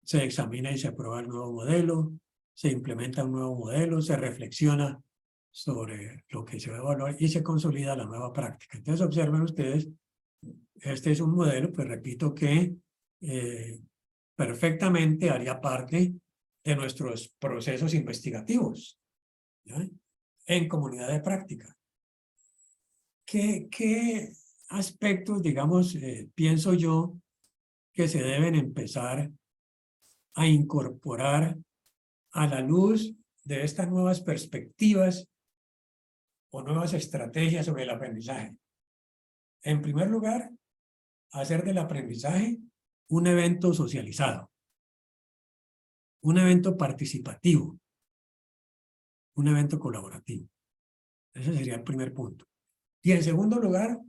se examina y se aprueba el nuevo modelo, se implementa un nuevo modelo, se reflexiona sobre lo que se va a evaluar y se consolida la nueva práctica. Entonces observen ustedes, este es un modelo, pues repito, que perfectamente haría parte de nuestros procesos investigativos, ¿ya? En comunidad de práctica. ¿Qué aspectos, digamos, pienso yo que se deben empezar a incorporar a la luz de estas nuevas perspectivas o nuevas estrategias sobre el aprendizaje? En primer lugar, hacer del aprendizaje un evento socializado, un evento participativo, un evento colaborativo. Ese sería el primer punto. Y en segundo lugar,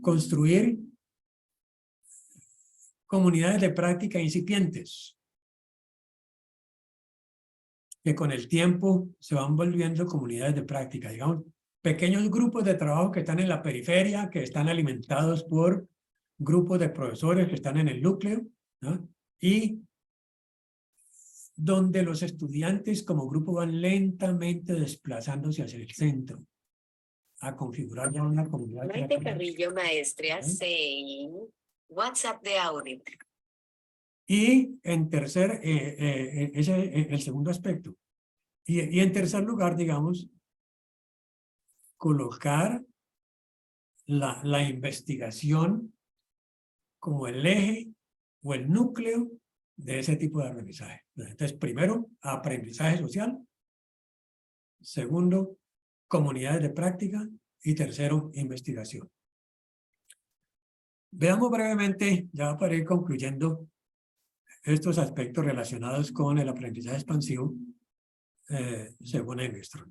construir comunidades de práctica incipientes, que con el tiempo se van volviendo comunidades de práctica, digamos, pequeños grupos de trabajo que están en la periferia, que están alimentados por grupos de profesores que están en el núcleo, ¿no? Y donde los estudiantes como grupo van lentamente desplazándose hacia el centro, a configurar ya una comunidad. Maite Carrillo, maestría CI, WhatsApp de Audit. Y en tercer, el segundo aspecto. Y en tercer lugar, digamos, colocar la investigación como el eje o el núcleo de ese tipo de aprendizaje. Entonces, primero, aprendizaje social. Segundo, comunidades de práctica. Y tercero, investigación. Veamos brevemente, ya para ir concluyendo, estos aspectos relacionados con el aprendizaje expansivo, según Engström.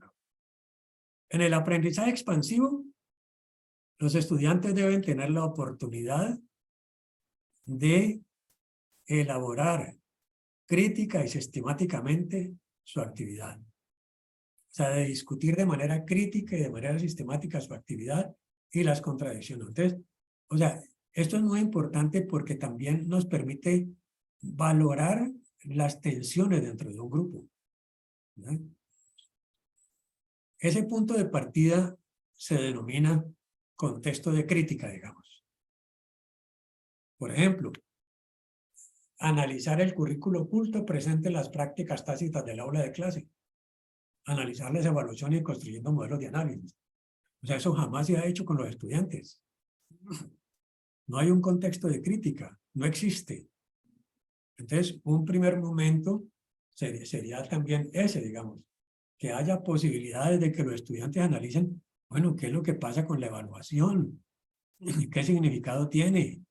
En el aprendizaje expansivo, los estudiantes deben tener la oportunidad de elaborar crítica y sistemáticamente su actividad. O sea, de discutir de manera crítica y de manera sistemática su actividad y las contradicciones. Entonces, o sea, esto es muy importante porque también nos permite valorar las tensiones dentro de un grupo, ¿no? Ese punto de partida se denomina contexto de crítica, digamos. Por ejemplo, analizar el currículo oculto presente en las prácticas tácitas del aula de clase. Analizar las evaluaciones y construyendo modelos de análisis. O sea, eso jamás se ha hecho con los estudiantes. No hay un contexto de crítica, no existe. Entonces, un primer momento sería también ese, digamos, que haya posibilidades de que los estudiantes analicen, bueno, ¿qué es lo que pasa con la evaluación? ¿Qué significado tiene?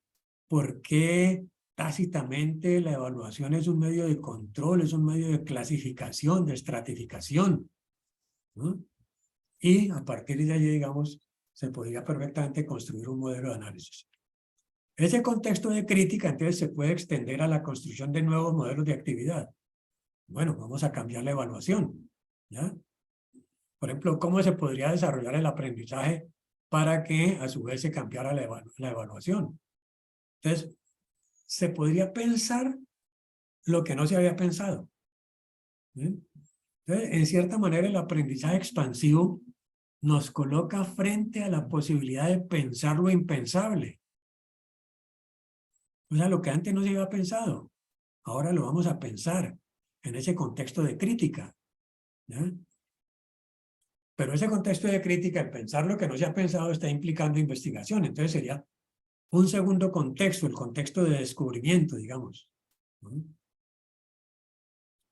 ¿Por qué tácitamente la evaluación es un medio de control, es un medio de clasificación, de estratificación, ¿no? Y a partir de allí, digamos, se podría perfectamente construir un modelo de análisis. Ese contexto de crítica, entonces, se puede extender a la construcción de nuevos modelos de actividad. Bueno, vamos a cambiar la evaluación, ¿ya? Por ejemplo, ¿cómo se podría desarrollar el aprendizaje para que a su vez se cambiara la evaluación? Entonces, se podría pensar lo que no se había pensado, ¿sí? Entonces, en cierta manera, el aprendizaje expansivo nos coloca frente a la posibilidad de pensar lo impensable. O sea, lo que antes no se había pensado, ahora lo vamos a pensar en ese contexto de crítica, ¿ya? Pero ese contexto de crítica, el pensar lo que no se ha pensado, está implicando investigación. Entonces sería un segundo contexto, el contexto de descubrimiento, digamos, ¿no?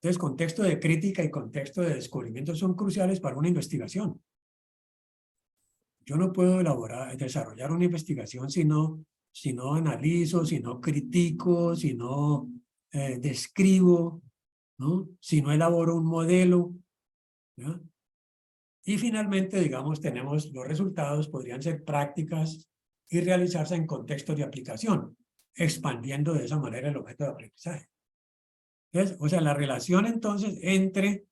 Entonces, contexto de crítica y contexto de descubrimiento son cruciales para una investigación. Yo no puedo desarrollar una investigación si no analizo, si no critico, si no describo, ¿no? Si no elaboro un modelo, ¿no? Y finalmente, digamos, tenemos los resultados, podrían ser prácticas y realizarse en contextos de aplicación, expandiendo de esa manera el objeto de aprendizaje. ¿Ves? O sea, la relación entonces entre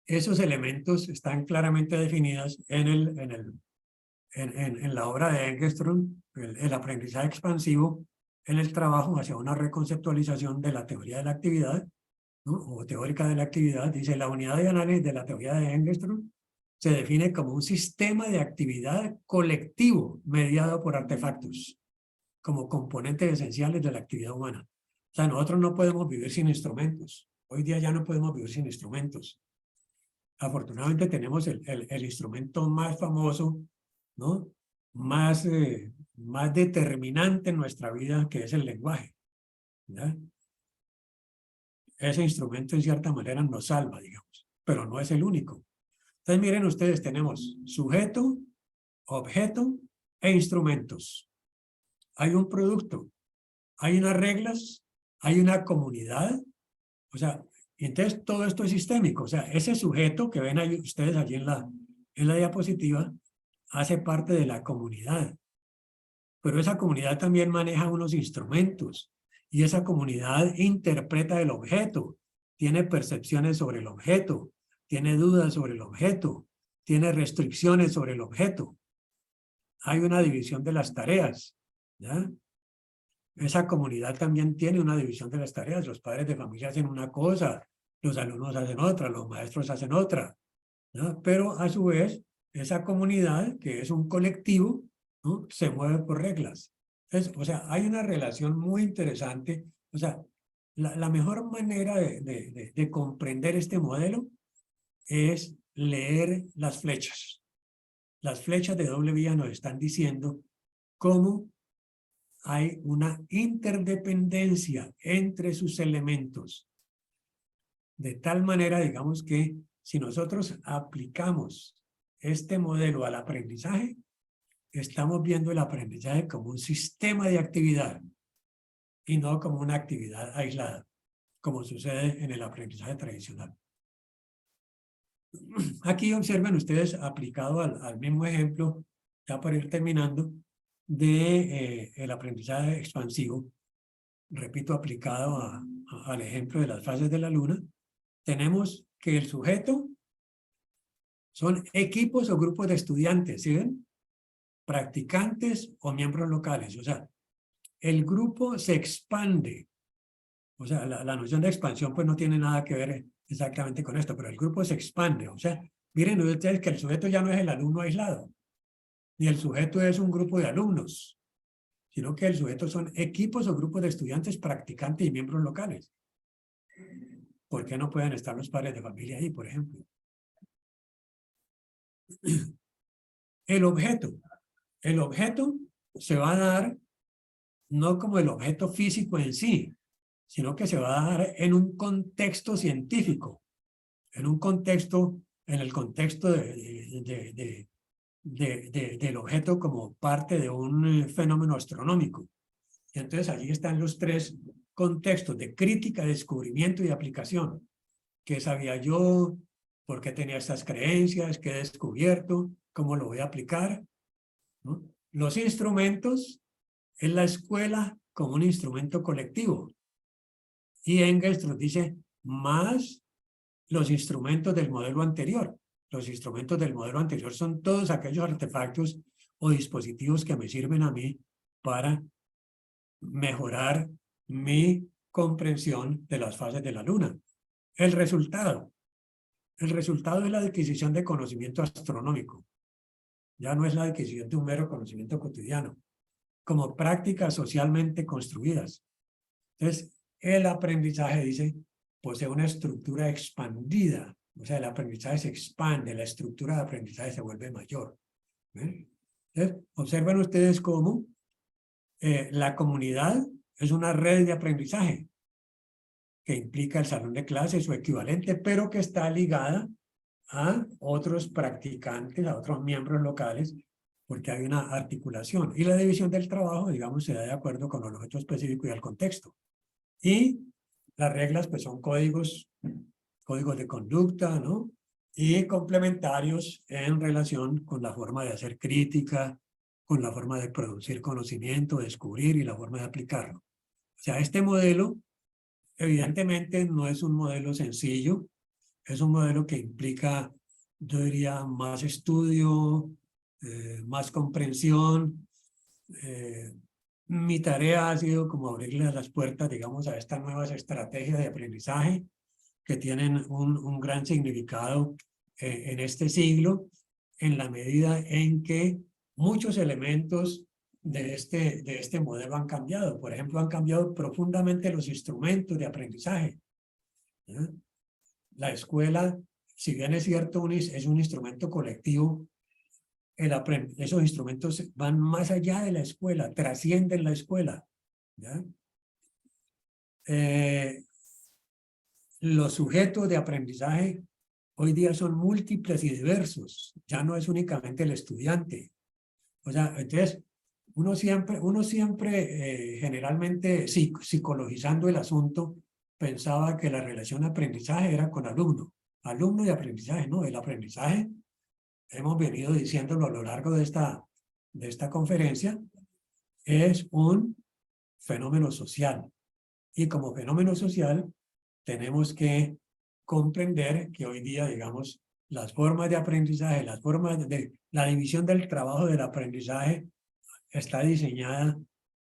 esos elementos están claramente definidas en la obra de Engström, el aprendizaje expansivo, en el trabajo hacia una reconceptualización de la teoría de la actividad, ¿no? O teórica de la actividad. Dice, la unidad de análisis de la teoría de Engström se define como un sistema de actividad colectivo mediado por artefactos, como componentes esenciales de la actividad humana. O sea, nosotros no podemos vivir sin instrumentos. Hoy día ya no podemos vivir sin instrumentos. Afortunadamente tenemos el instrumento más famoso, ¿no? Más determinante en nuestra vida, que es el lenguaje, ¿ya? Ese instrumento en cierta manera nos salva, digamos, pero no es el único. Entonces miren ustedes, tenemos sujeto, objeto e instrumentos. Hay un producto, hay unas reglas, hay una comunidad, o sea, entonces todo esto es sistémico, o sea, ese sujeto que ven ahí, ustedes allí en la diapositiva hace parte de la comunidad, pero esa comunidad también maneja unos instrumentos y esa comunidad interpreta el objeto, tiene percepciones sobre el objeto, tiene dudas sobre el objeto, tiene restricciones sobre el objeto. Hay una división de las tareas, ¿ya? Esa comunidad también tiene una división de las tareas. Los padres de familia hacen una cosa, los alumnos hacen otra, los maestros hacen otra, ¿no? Pero a su vez, esa comunidad, que es un colectivo, ¿no? Se mueve por reglas. Entonces, o sea, hay una relación muy interesante. O sea, la mejor manera de comprender este modelo es leer las flechas. Las flechas de doble vía nos están diciendo cómo hay una interdependencia entre sus elementos. De tal manera, digamos que si nosotros aplicamos este modelo al aprendizaje, estamos viendo el aprendizaje como un sistema de actividad y no como una actividad aislada, como sucede en el aprendizaje tradicional. Aquí observen ustedes aplicado al mismo ejemplo, ya para ir terminando, de el aprendizaje expansivo, repito, aplicado al ejemplo de las fases de la luna, tenemos que el sujeto son equipos o grupos de estudiantes, ¿sí ven? Practicantes o miembros locales. O sea, el grupo se expande. O sea, la noción de expansión pues no tiene nada que ver exactamente con esto, pero el grupo se expande. O sea, miren ustedes que el sujeto ya no es el alumno aislado, ni el sujeto es un grupo de alumnos, sino que el sujeto son equipos o grupos de estudiantes, practicantes y miembros locales. ¿Por qué no pueden estar los padres de familia ahí, por ejemplo? El objeto se va a dar no como el objeto físico en sí, sino que se va a dar en un contexto científico, en un contexto, en el contexto del objeto como parte de un fenómeno astronómico. Y entonces allí están los tres contextos de crítica, descubrimiento y aplicación. ¿Qué sabía yo? ¿Por qué tenía estas creencias? ¿Qué he descubierto? ¿Cómo lo voy a aplicar? ¿No? Los instrumentos es la escuela como un instrumento colectivo. Y Engels nos dice, más los instrumentos del modelo anterior. Los instrumentos del modelo anterior son todos aquellos artefactos o dispositivos que me sirven a mí para mejorar mi comprensión de las fases de la luna. El resultado es la adquisición de conocimiento astronómico. Ya no es la adquisición de un mero conocimiento cotidiano, como prácticas socialmente construidas. Entonces, el aprendizaje, dice, posee una estructura expandida. O sea, el aprendizaje se expande, la estructura de aprendizaje se vuelve mayor. Entonces, observen ustedes cómo la comunidad es una red de aprendizaje que implica el salón de clases o equivalente, pero que está ligada a otros practicantes, a otros miembros locales, porque hay una articulación. Y la división del trabajo, digamos, se da de acuerdo con el objeto específico y el contexto. Y las reglas, pues, son códigos de conducta, ¿no? Y complementarios en relación con la forma de hacer crítica, con la forma de producir conocimiento, descubrir y la forma de aplicarlo. O sea, este modelo, evidentemente, no es un modelo sencillo, es un modelo que implica, yo diría, más estudio, más comprensión. Mi tarea ha sido como abrirle las puertas, digamos, a estas nuevas estrategias de aprendizaje que tienen un gran significado en este siglo, en la medida en que muchos elementos de este modelo han cambiado. Por ejemplo, han cambiado profundamente los instrumentos de aprendizaje. La escuela, si bien es cierto, es un instrumento colectivo, esos instrumentos van más allá de la escuela, trascienden la escuela. ¿Ya? Los sujetos de aprendizaje hoy día son múltiples y diversos. Ya no es únicamente el estudiante, O sea, entonces, uno siempre generalmente psicologizando el asunto, pensaba que la relación aprendizaje era con alumno. Alumno y aprendizaje, no, el aprendizaje, hemos venido diciéndolo a lo largo de esta conferencia, es un fenómeno social. Y como fenómeno social, tenemos que comprender que hoy día, digamos, las formas de aprendizaje, las formas de la división del trabajo del aprendizaje está diseñada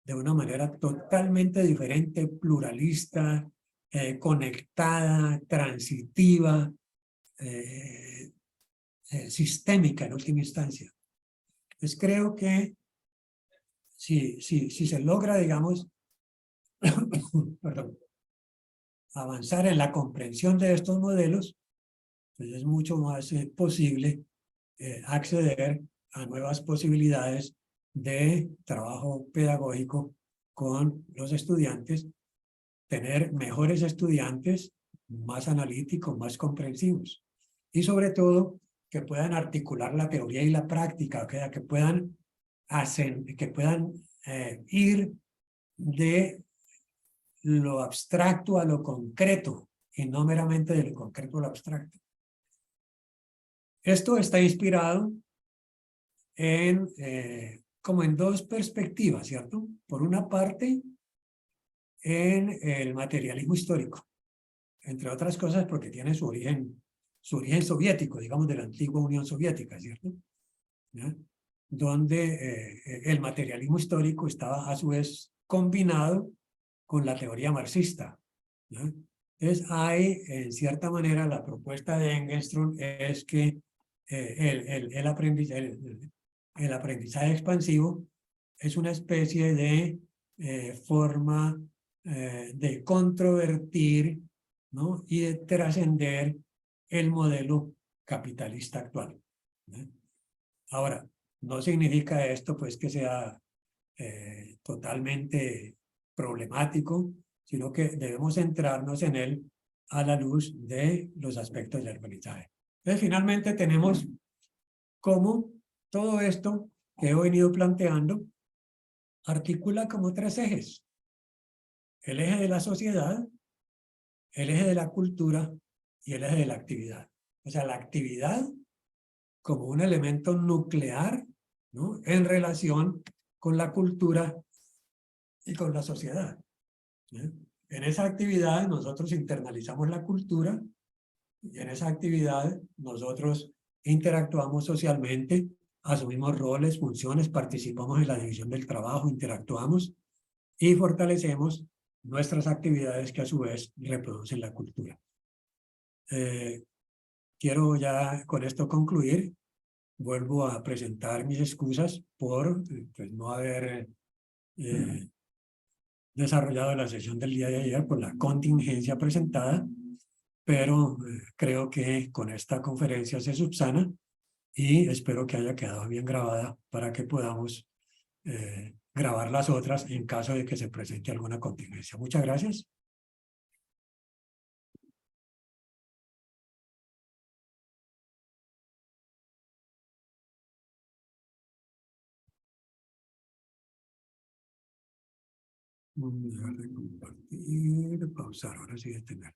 de una manera totalmente diferente, pluralista, conectada, transitiva, eh, sistémica en última instancia. Entonces creo que si se logra, digamos, perdón, avanzar en la comprensión de estos modelos, pues es mucho más posible acceder a nuevas posibilidades de trabajo pedagógico con los estudiantes, tener mejores estudiantes, más analíticos, más comprensivos, y sobre todo que puedan articular la teoría y la práctica, que puedan ir de lo abstracto a lo concreto, y no meramente de lo concreto a lo abstracto. Esto está inspirado como en dos perspectivas, ¿cierto? Por una parte, en el materialismo histórico, entre otras cosas porque tiene su origen soviético, digamos, de la antigua Unión Soviética, ¿cierto? ¿Ya? Donde el materialismo histórico estaba a su vez combinado con la teoría marxista, ¿ya? Entonces hay, en cierta manera, la propuesta de Engelstrom es que el aprendizaje expansivo es una especie de forma de controvertir, ¿no? Y de trascender el modelo capitalista actual, ¿no? Ahora, no significa esto pues que sea totalmente problemático, sino que debemos centrarnos en él a la luz de los aspectos del aprendizaje. Entonces, finalmente tenemos cómo todo esto que he venido planteando articula como tres ejes: el eje de la sociedad, el eje de la cultura y el eje de la actividad. O sea, la actividad como un elemento nuclear, ¿no?, en relación con la cultura y con la sociedad, ¿eh? En esa actividad nosotros internalizamos la cultura y en esa actividad nosotros interactuamos socialmente, asumimos roles, funciones, participamos en la división del trabajo, interactuamos y fortalecemos nuestras actividades que a su vez reproducen la cultura. Quiero ya con esto concluir. Vuelvo a presentar mis excusas por pues, no haber desarrollado la sesión del día de ayer por la contingencia presentada, pero creo que con esta conferencia se subsana y espero que haya quedado bien grabada para que podamos grabar las otras en caso de que se presente alguna contingencia. Muchas gracias. Dejar de compartir, pausar, ahora sí detener.